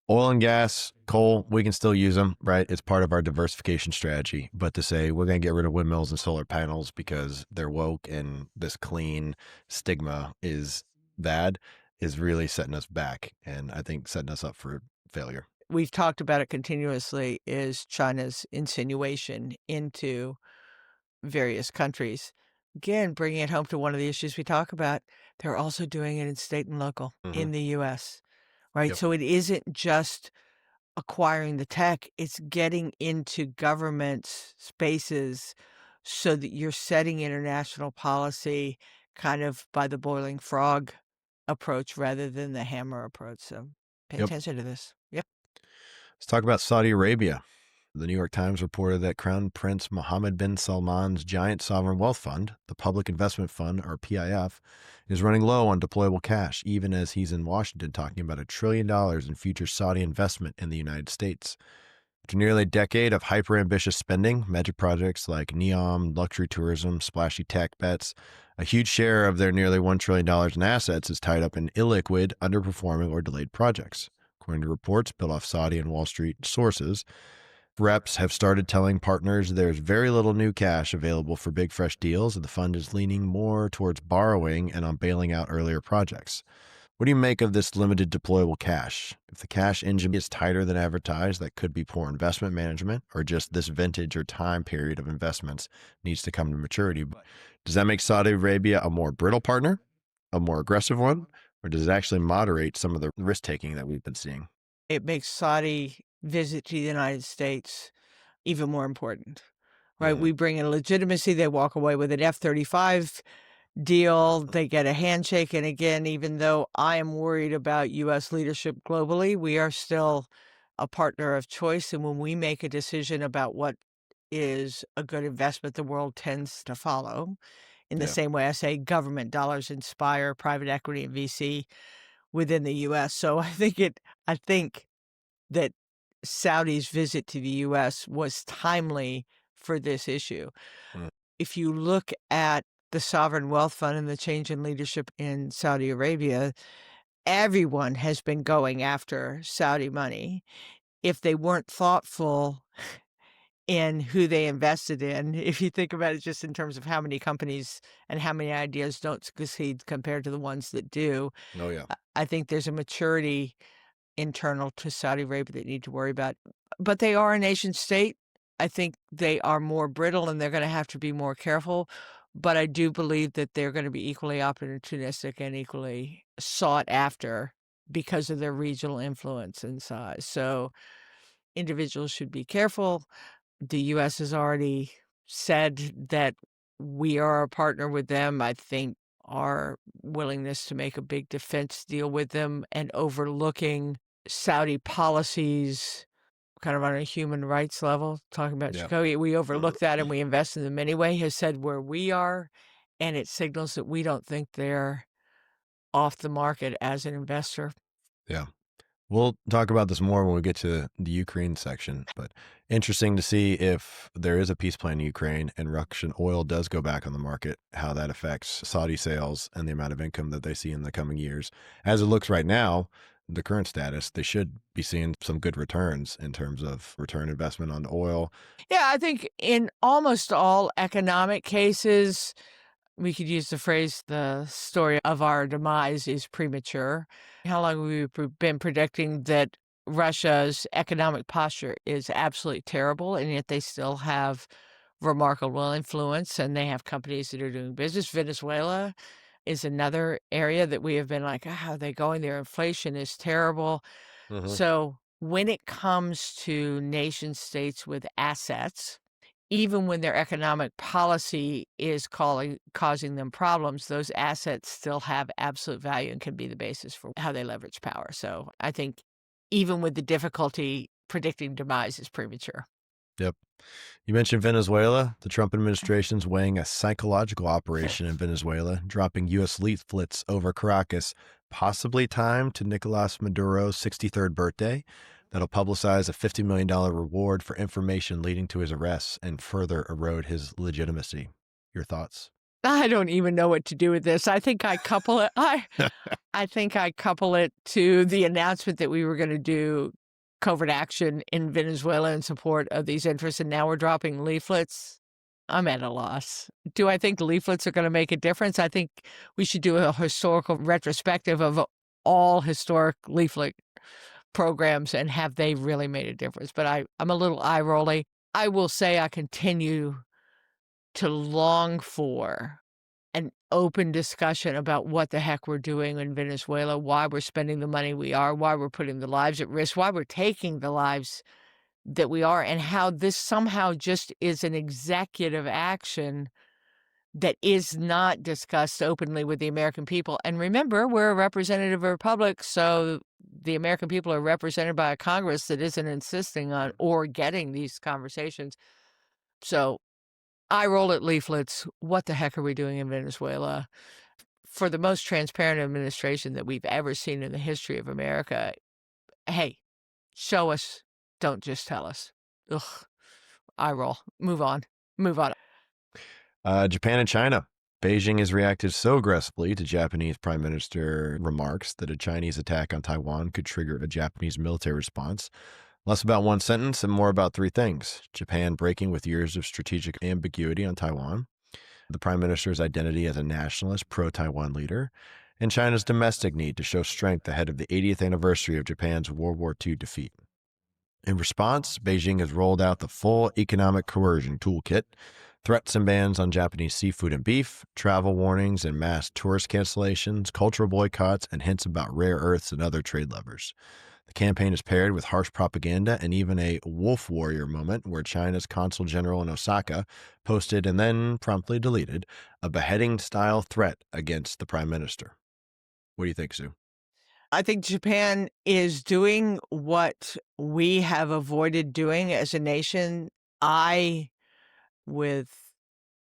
Oil and gas, coal, we can still use them, right? It's part of our diversification strategy. But to say we're going to get rid of windmills and solar panels because they're woke and this clean stigma is bad is really setting us back. And I think setting us up for failure. We've talked about it continuously, is China's insinuation into various countries. Again, bringing it home to one of the issues we talk about, they're also doing it in state and local in the U.S., right? Yep. So it isn't just acquiring the tech, it's getting into government spaces so that you're setting international policy kind of by the boiling frog approach rather than the hammer approach. So pay attention to this. Yep. Let's talk about Saudi Arabia. The New York Times reported that Crown Prince Mohammed bin Salman's giant sovereign wealth fund, the Public Investment Fund, or PIF, is running low on deployable cash, even as he's in Washington talking about $1 trillion in future Saudi investment in the United States. After nearly a decade of hyper-ambitious spending, magic projects like NEOM, luxury tourism, splashy tech bets, a huge share of their nearly $1 trillion in assets is tied up in illiquid, underperforming, or delayed projects. According to reports built off Saudi and Wall Street sources, reps have started telling partners there's very little new cash available for big fresh deals, and the fund is leaning more towards borrowing and on bailing out earlier projects. What do you make of this limited deployable cash? If the cash engine is tighter than advertised, that could be poor investment management or just this vintage or time period of investments needs to come to maturity. But does that make Saudi Arabia a more brittle partner, a more aggressive one, or does it actually moderate some of the risk taking that we've been seeing? It makes Saudi visit to the United States even more important, right? Mm, We bring in legitimacy, they walk away with an F-35 deal, they get a handshake, and again, even though I am worried about US leadership globally, we are still a partner of choice, and when we make a decision about what is a good investment, the world tends to follow. In the yeah. same way I say government dollars inspire private equity and VC within the US. So I think that Saudi's visit to the US was timely for this issue. Mm, If you look at the sovereign wealth fund and the change in leadership in Saudi Arabia, everyone has been going after Saudi money. If they weren't thoughtful in who they invested in, if you think about it just in terms of how many companies and how many ideas don't succeed compared to the ones that do, oh, yeah. I think there's a maturity internal to Saudi Arabia that need to worry about. But they are a nation state. I think they are more brittle and they're going to have to be more careful. But I do believe that they're going to be equally opportunistic and equally sought after because of their regional influence and size. So individuals should be careful. The US has already said that we are a partner with them. I think our willingness to make a big defense deal with them and overlooking Saudi policies kind of on a human rights level, talking about Yeah. Chicago, we overlook that and we invest in them anyway, has said where we are, and it signals that we don't think they're off the market as an investor. Yeah. We'll talk about this more when we get to the Ukraine section, but interesting to see if there is a peace plan in Ukraine and Russian oil does go back on the market, how that affects Saudi sales and the amount of income that they see in the coming years. As it looks right now, the current status, they should be seeing some good returns in terms of return investment on oil. Yeah, I think in almost all economic cases, we could use the phrase, "The story of our demise is premature." How long have we been predicting that Russia's economic posture is absolutely terrible, and yet they still have remarkable influence, and they have companies that are doing business. Venezuela is another area that we have been like, "Ah, how are they going? Their inflation is terrible." Hmm. So, when it comes to nation states with assets, even when their economic policy is causing them problems, those assets still have absolute value and can be the basis for how they leverage power. So I think even with the difficulty, predicting demise is premature. Yep. You mentioned Venezuela. The Trump administration's weighing a psychological operation in Venezuela, dropping U.S. leaflets over Caracas, possibly timed to Nicolas Maduro's 63rd birthday. That'll publicize a $50 million reward for information leading to his arrest and further erode his legitimacy. Your thoughts? I don't even know what to do with this. I think I couple it. I think I couple it to the announcement that we were going to do covert action in Venezuela in support of these interests, and now we're dropping leaflets. I'm at a loss. Do I think leaflets are going to make a difference? I think we should do a historical retrospective of all historic leaflet programs and have they really made a difference. But I'm a little eye rolly. I will say I continue to long for an open discussion about what the heck we're doing in Venezuela, why we're spending the money we are, why we're putting the lives at risk, why we're taking the lives that we are, and how this somehow just is an executive action that is not discussed openly with the American people. And remember, we're a representative republic, so the American people are represented by a Congress that isn't insisting on or getting these conversations. So I roll at leaflets. What the heck are we doing in Venezuela? For the most transparent administration that we've ever seen in the history of America, hey, show us, don't just tell us. Ugh, I roll. Move on. Move on. Japan and China Beijing has reacted so aggressively to Japanese Prime Minister remarks that a Chinese attack on Taiwan could trigger a Japanese military response. Less about one sentence and more about three things: Japan breaking with years of strategic ambiguity on Taiwan, the Prime Minister's identity as a nationalist pro Taiwan leader, and China's domestic need to show strength ahead of the 80th anniversary of Japan's World War II defeat. In response, Beijing has rolled out the full economic coercion toolkit: threats and bans on Japanese seafood and beef, travel warnings and mass tourist cancellations, cultural boycotts, and hints about rare earths and other trade levers. The campaign is paired with harsh propaganda and even a wolf warrior moment where China's consul general in Osaka posted and then promptly deleted a beheading style threat against the prime minister. What do you think, Sue? I think Japan is doing what we have avoided doing as a nation. I, with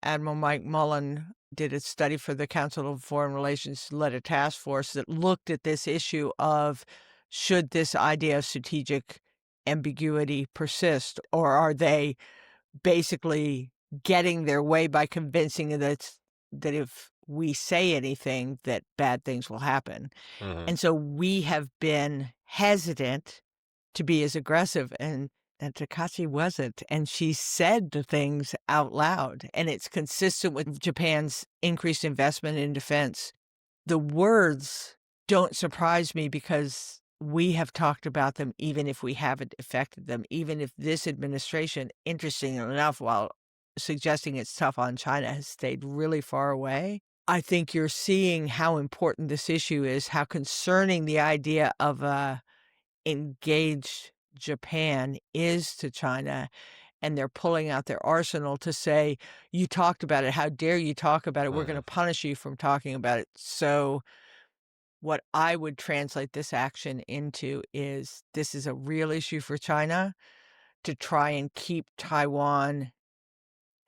Admiral Mike Mullen, did a study for the Council of Foreign Relations, led a task force that looked at this issue of, should this idea of strategic ambiguity persist, or are they basically getting their way by convincing that if we say anything, that bad things will happen? Mm-hmm. And so we have been hesitant to be as aggressive, and Takashi wasn't, and she said the things out loud, and it's consistent with Japan's increased investment in defense. The words don't surprise me because we have talked about them even if we haven't affected them, even if this administration, interestingly enough, while suggesting it's tough on China, has stayed really far away. I think you're seeing how important this issue is, how concerning the idea of a engaged Japan is to China, and they're pulling out their arsenal to say, "You talked about it. How dare you talk about it? We're Mm-hmm. gonna punish you from talking about it." So what I would translate this action into is, this is a real issue for China to try and keep Taiwan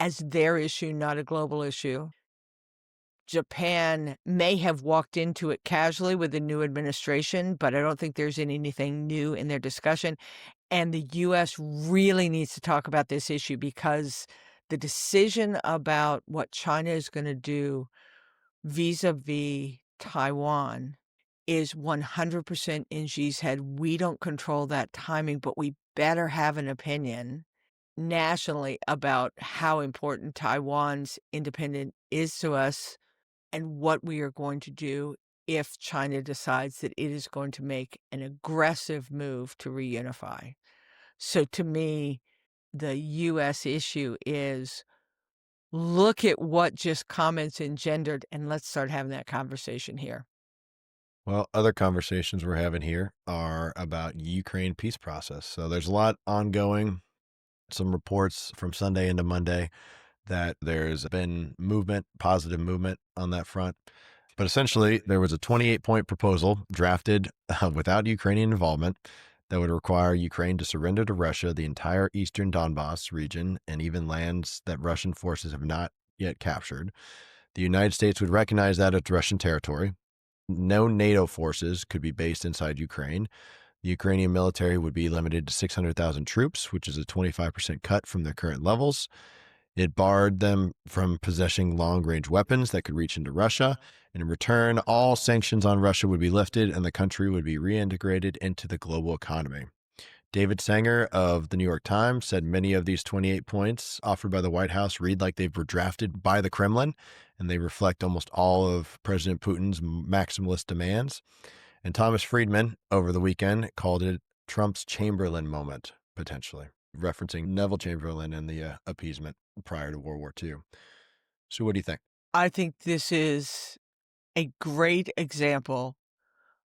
as their issue, not a global issue. Japan may have walked into it casually with the new administration, but I don't think there's anything new in their discussion. And the US really needs to talk about this issue, because the decision about what China is gonna do vis-a-vis Taiwan is 100% in Xi's head. We don't control that timing, but we better have an opinion nationally about how important Taiwan's independence is to us, and what we are going to do if China decides that it is going to make an aggressive move to reunify. So to me, the US issue is, look at what just comments engendered, and let's start having that conversation here. Well, other conversations we're having here are about Ukraine peace process. So there's a lot ongoing. Some reports from Sunday into Monday that there's been movement, positive movement on that front. But essentially, there was a 28-point proposal drafted without Ukrainian involvement that would require Ukraine to surrender to Russia the entire eastern Donbass region and even lands that Russian forces have not yet captured. The United States would recognize that as Russian territory. No NATO forces could be based inside Ukraine. The Ukrainian military would be limited to 600,000 troops, which is a 25% cut from their current levels. It barred them from possessing long-range weapons that could reach into Russia. And in return, all sanctions on Russia would be lifted and the country would be reintegrated into the global economy. David Sanger of the New York Times said many of these 28 points offered by the White House read like they were drafted by the Kremlin, and they reflect almost all of President Putin's maximalist demands. And Thomas Friedman over the weekend called it Trump's Chamberlain moment, potentially, referencing Neville Chamberlain and the appeasement prior to World War II. So what do you think? I think this is a great example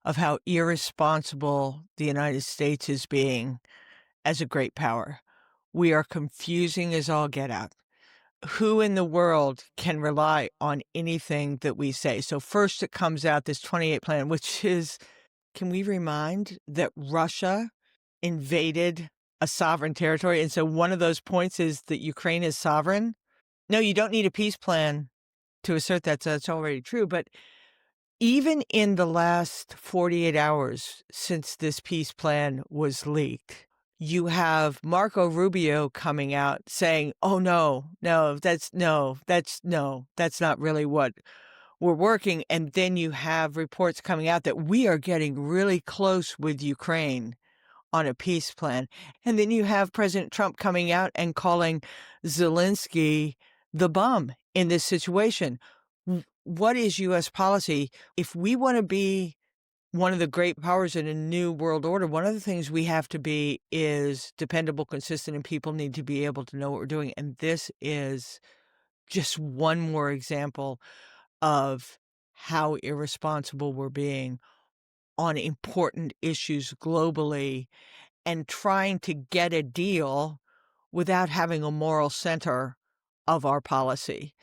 of how irresponsible the United States is being as a great power. We are confusing as all get out. Who in the world can rely on anything that we say? So first it comes out, this 28 plan, which is, can we remind that Russia invaded a sovereign territory? And so one of those points is that Ukraine is sovereign. No, you don't need a peace plan to assert that. So that's already true. But even in the last 48 hours since this peace plan was leaked, You have Marco Rubio coming out saying, "Oh, that's not really what we're working." And then you have reports coming out that we are getting really close with Ukraine on a peace plan. And then you have President Trump coming out and calling Zelensky the bum in this situation. What is U.S. policy? If we want to be one of the great powers in a new world order, one of the things we have to be is dependable, consistent, and people need to be able to know what we're doing. And this is just one more example of how irresponsible we're being on important issues globally and trying to get a deal without having a moral center of our policy.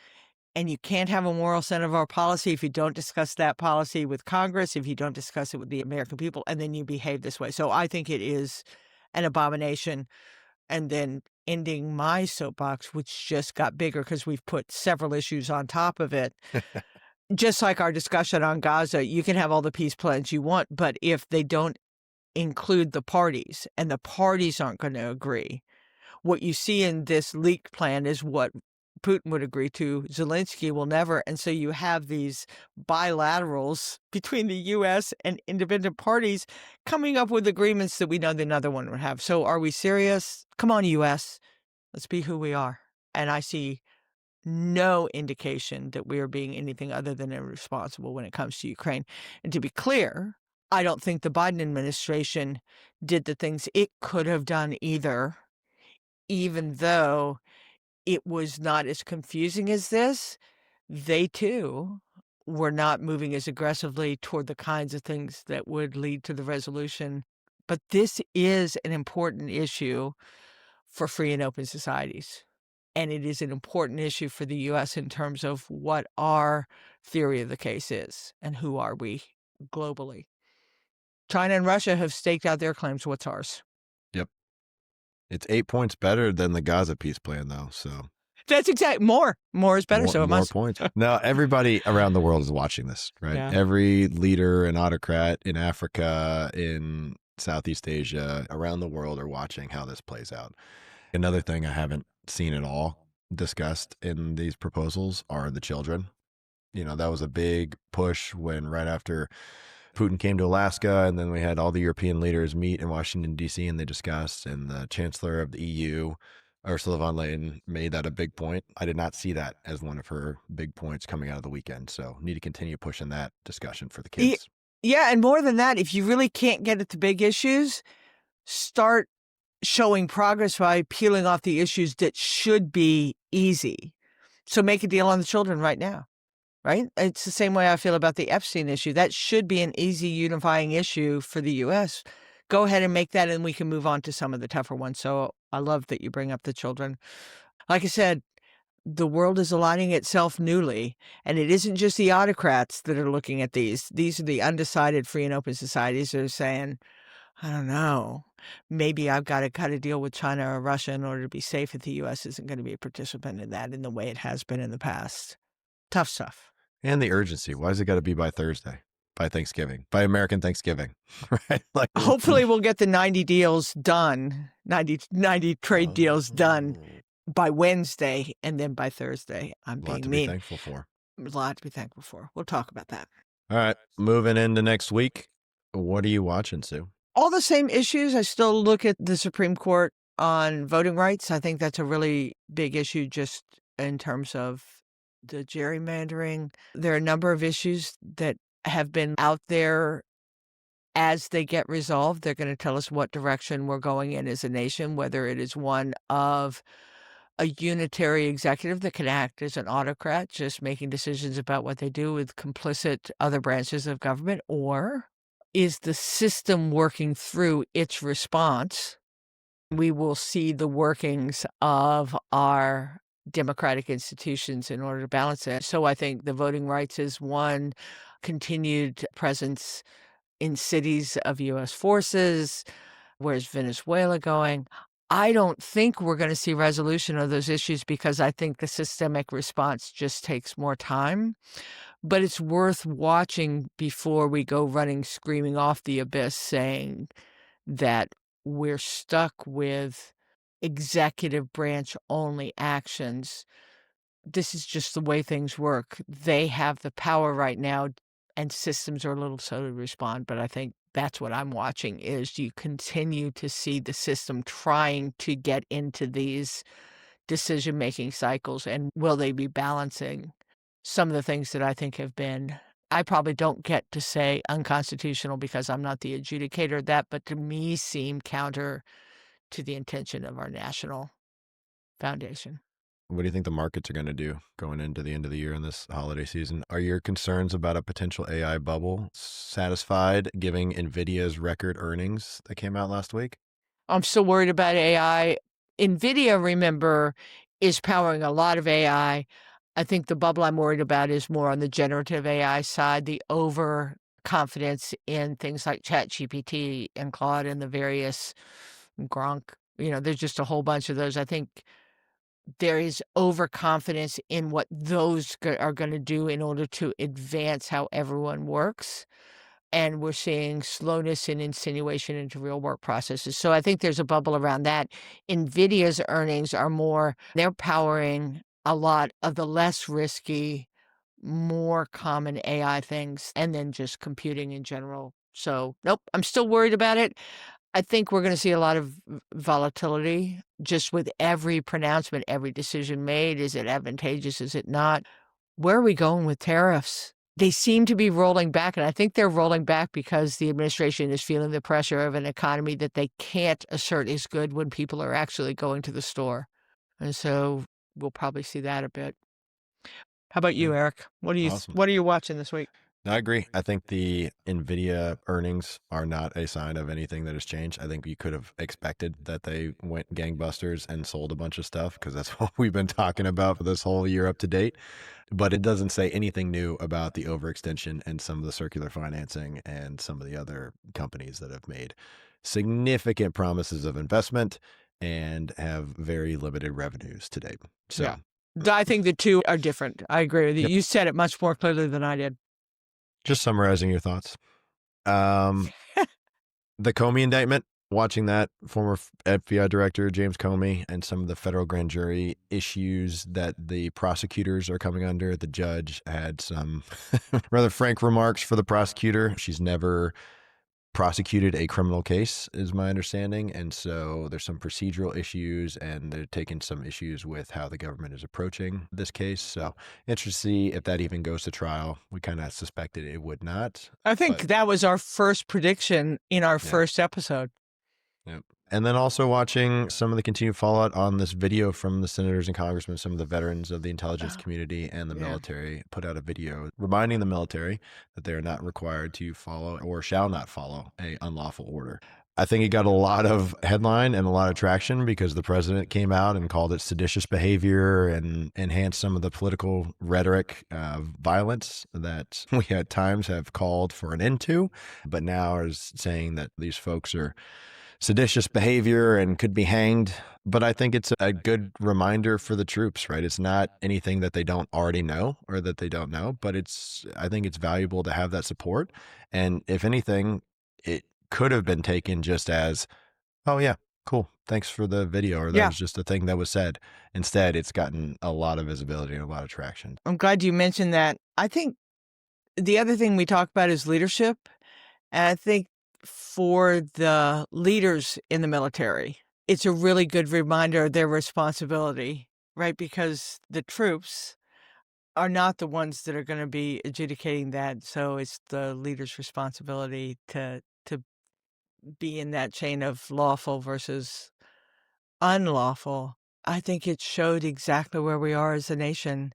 And you can't have a moral center of our policy if you don't discuss that policy with Congress, if you don't discuss it with the American people, and then you behave this way. So I think it is an abomination. And then ending my soapbox, which just got bigger because we've put several issues on top of it. Just like our discussion on Gaza, you can have all the peace plans you want, but if they don't include the parties and the parties aren't going to agree, what you see in this leaked plan is what Putin would agree to. Zelensky will never. And so you have these bilaterals between the U.S. and independent parties coming up with agreements that we know the other one would have. So are we serious? Come on, U.S. Let's be who we are. And I see no indication that we are being anything other than irresponsible when it comes to Ukraine. And to be clear, I don't think the Biden administration did the things it could have done either, even though it was not as confusing as this. They too were not moving as aggressively toward the kinds of things that would lead to the resolution. But this is an important issue for free and open societies. And it is an important issue for the U.S. in terms of what our theory of the case is and who are we globally. China and Russia have staked out their claims. What's ours? Yep. It's 8 points better than the Gaza peace plan, though. So That's exactly more. More is better. So it more must. points. Now, everybody around the world is watching this, right? Yeah. Every leader and autocrat in Africa, in Southeast Asia, around the world are watching how this plays out. Another thing I haven't seen at all discussed in these proposals are the children. You know, that was a big push when right after Putin came to Alaska, and then we had all the European leaders meet in Washington, D.C., and they discussed, and the chancellor of the EU, Ursula von der Leyen, made that a big point. I did not see that as one of her big points coming out of the weekend. So need to continue pushing that discussion for the kids. Yeah, and more than that, if you really can't get at the big issues, start showing progress by peeling off the issues that should be easy. So make a deal on the children right now, right? It's the same way I feel about the Epstein issue. That should be an easy unifying issue for the U.S. Go ahead and make that, and we can move on to some of the tougher ones. So I love that you bring up the children. Like I said, the world is aligning itself newly, and it isn't just the autocrats that are looking at these. These are the undecided free and open societies that are saying, I don't know, maybe I've got to cut a deal with China or Russia in order to be safe if the U.S. isn't going to be a participant in that in the way it has been in the past. Tough stuff. And the urgency. Why has it got to be by Thursday? By Thanksgiving, by American Thanksgiving, right? Like, hopefully we'll get the 90 deals done, 90 trade deals done by Wednesday, and then by Thursday. I'm being to mean. Be thankful for. A lot to be thankful for. We'll talk about that. All right, moving into next week. What are you watching, Sue? All the same issues. I still look at the Supreme Court on voting rights. I think that's a really big issue just in terms of the gerrymandering. There are a number of issues that have been out there. As they get resolved, they're going to tell us what direction we're going in as a nation, whether it is one of a unitary executive that can act as an autocrat, just making decisions about what they do with complicit other branches of government, or is the system working through its response? We will see the workings of our democratic institutions in order to balance it. So I think the voting rights is one, continued presence in cities of U.S. forces. Where's Venezuela going? I don't think we're going to see resolution of those issues because I think the systemic response just takes more time. But it's worth watching before we go running, screaming off the abyss saying that we're stuck with executive branch only actions. This is just the way things work. They have the power right now, and systems are a little slow to respond, but I think that's what I'm watching is you continue to see the system trying to get into these decision-making cycles, and will they be balancing some of the things that I think have been I probably don't get to say unconstitutional because I'm not the adjudicator of that, but to me seem counter to the intention of our national foundation. What do you think the markets are going to do going into the end of the year in this holiday season? Are your concerns about a potential AI bubble satisfied, giving NVIDIA's record earnings that came out last week? I'm still worried about AI. NVIDIA, remember, is powering a lot of AI. I think the bubble I'm worried about is more on the generative AI side, the overconfidence in things like ChatGPT and Claude and the various Gronk. There's just a whole bunch of those. I think there is overconfidence in what those are going to do in order to advance how everyone works. And we're seeing slowness and insinuation into real work processes. So I think there's a bubble around that. NVIDIA's earnings are more, they're powering a lot of the less risky, more common AI things, and then just computing in general. So, nope, I'm still worried about it. I think we're going to see a lot of volatility just with every pronouncement, every decision made. Is it advantageous? Is it not? Where are we going with tariffs? They seem to be rolling back, and I think they're rolling back because the administration is feeling the pressure of an economy that they can't assert is good when people are actually going to the store. And so we'll probably see that a bit. How about Yeah, you, Eric? awesome. What are you watching this week? I agree. I think the NVIDIA earnings are not a sign of anything that has changed. I think you could have expected that they went gangbusters and sold a bunch of stuff because that's what we've been talking about for this whole year up to date. But it doesn't say anything new about the overextension and some of the circular financing and some of the other companies that have made significant promises of investment and have very limited revenues to date. Yeah. So, I think the two are different. I agree with you. yep. You said it much more clearly than I did. Just summarizing your thoughts. Um, The Comey indictment, watching that, former FBI director James Comey and some of the federal grand jury issues that the prosecutors are coming under. The judge had some rather frank remarks for the prosecutor. She's never prosecuted a criminal case, is my understanding. And so there's some procedural issues, and they're taking some issues with how the government is approaching this case. So interested to see if that even goes to trial. We kind of suspected it would not. I think But that was our first prediction in our yeah. first episode. Yep. And then also watching some of the continued fallout on this video from the senators and congressmen, some of the veterans of the intelligence community and the Yeah. military put out a video reminding the military that they are not required to follow or shall not follow a unlawful order. I think it got a lot of headline and a lot of traction because the president came out and called it seditious behavior and enhanced some of the political rhetoric of violence that we at times have called for an end to, but now is saying that these folks are seditious behavior and could be hanged. But I think it's a good reminder for the troops, right? It's not anything that they don't already know or that they don't know, but I think it's valuable to have that support. And if anything, it could have been taken just as, oh, yeah, cool. Thanks for the video. Or that Yeah. was just a thing that was said. Instead, it's gotten a lot of visibility and a lot of traction. I'm glad you mentioned that. I think the other thing we talk about is leadership. And I think for the leaders in the military, it's a really good reminder of their responsibility, right? Because the troops are not the ones that are going to be adjudicating that. So it's the leader's responsibility to be in that chain of lawful versus unlawful. I think it showed exactly where we are as a nation,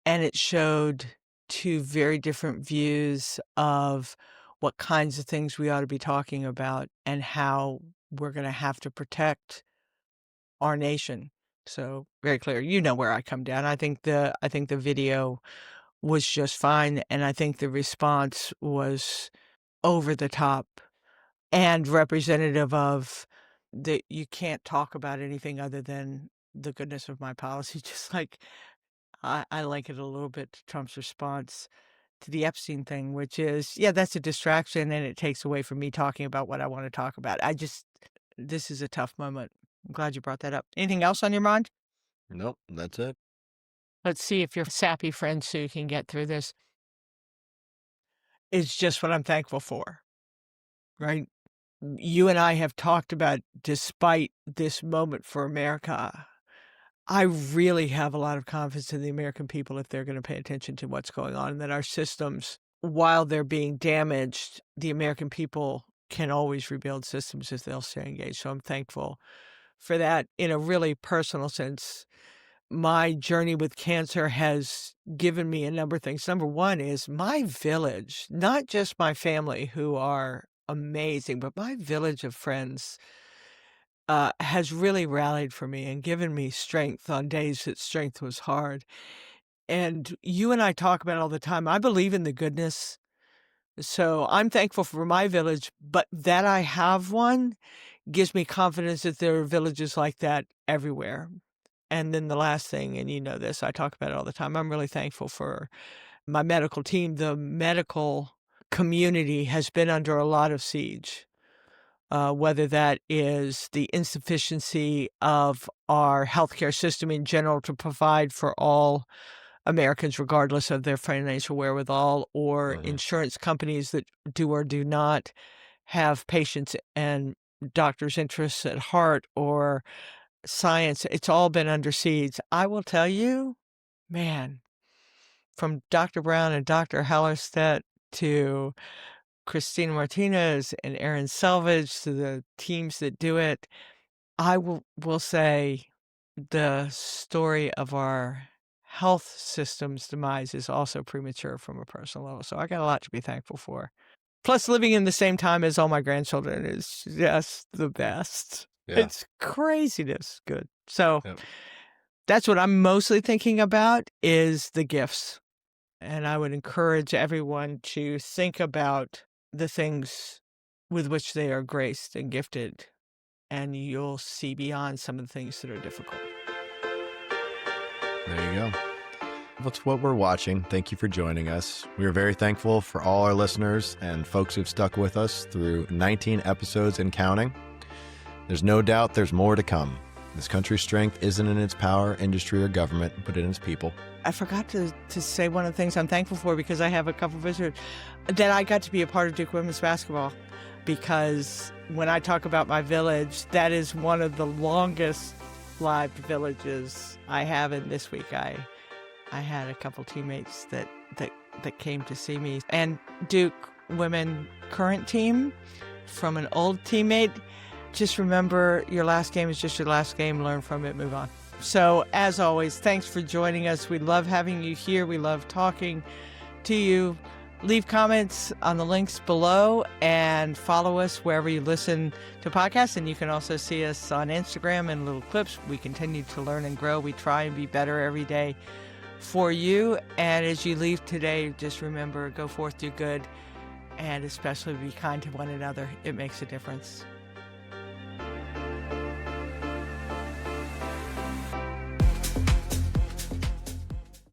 and it showed two very different views of what kinds of things we ought to be talking about and how we're going to have to protect our nation. So very clear. You know where I come down. I think the video was just fine, and I think the response was over the top and representative of that you can't talk about anything other than the goodness of my policy, just like I like it a little bit to Trump's response to the Epstein thing, which is, yeah, that's a distraction and it takes away from me talking about what I want to talk about. this is a tough moment. I'm glad you brought that up. Anything else on your mind? Nope, that's it. Let's see if your sappy friend Sue can get through this. It's just what I'm thankful for, right? You and I have talked about, despite this moment for America, I really have a lot of confidence in the American people if they're going to pay attention to what's going on, and that our systems, while they're being damaged, the American people can always rebuild systems if they'll stay engaged. So I'm thankful for that. In a really personal sense, my journey with cancer has given me a number of things. Number one is my village, not just my family who are amazing, but my village of friends has really rallied for me and given me strength on days that strength was hard. And you and I talk about it all the time. I believe in the goodness. So I'm thankful for my village, but that I have one gives me confidence that there are villages like that everywhere. And then the last thing, and you know this, I talk about it all the time. I'm really thankful for my medical team. The medical community has been under a lot of siege. Whether that is the insufficiency of our healthcare system in general to provide for all Americans, regardless of their financial wherewithal, or Mhm. insurance companies that do or do not have patients and doctors' interests at heart, or science. It's all been under siege. I will tell you, man, from Dr. Brown and Dr. Hallerstedt to Christina Martinez and Aaron Selvage to the teams that do it, I will say the story of our health system's demise is also premature from a personal level. So I got a lot to be thankful for. Plus, living in the same time as all my grandchildren is just the best. Yeah. It's craziness good. So Yep. that's what I'm mostly thinking about is the gifts. And I would encourage everyone to think about the things with which they are graced and gifted, and you'll see beyond some of the things that are difficult. There you go. That's what we're watching. Thank you for joining us. We are very thankful for all our listeners and folks who've stuck with us through 19 episodes and counting. There's no doubt there's more to come. This country's strength isn't in its power, industry, or government, but in its people. I forgot to say one of the things I'm thankful for, because I have a couple visitors, that I got to be a part of Duke women's basketball, because when I talk about my village, that is one of the longest lived villages I have. And this week I had a couple teammates that came to see me. And Duke women current team from an old teammate, just remember your last game is just your last game. Learn from it, move on. So as always, thanks for joining us. We love having you here. We love talking to you. Leave comments on the links below and follow us wherever you listen to podcasts. And you can also see us on Instagram and little clips. We continue to learn and grow. We try and be better every day for you. And as you leave today, just remember, go forth, do good, and especially be kind to one another. It makes a difference.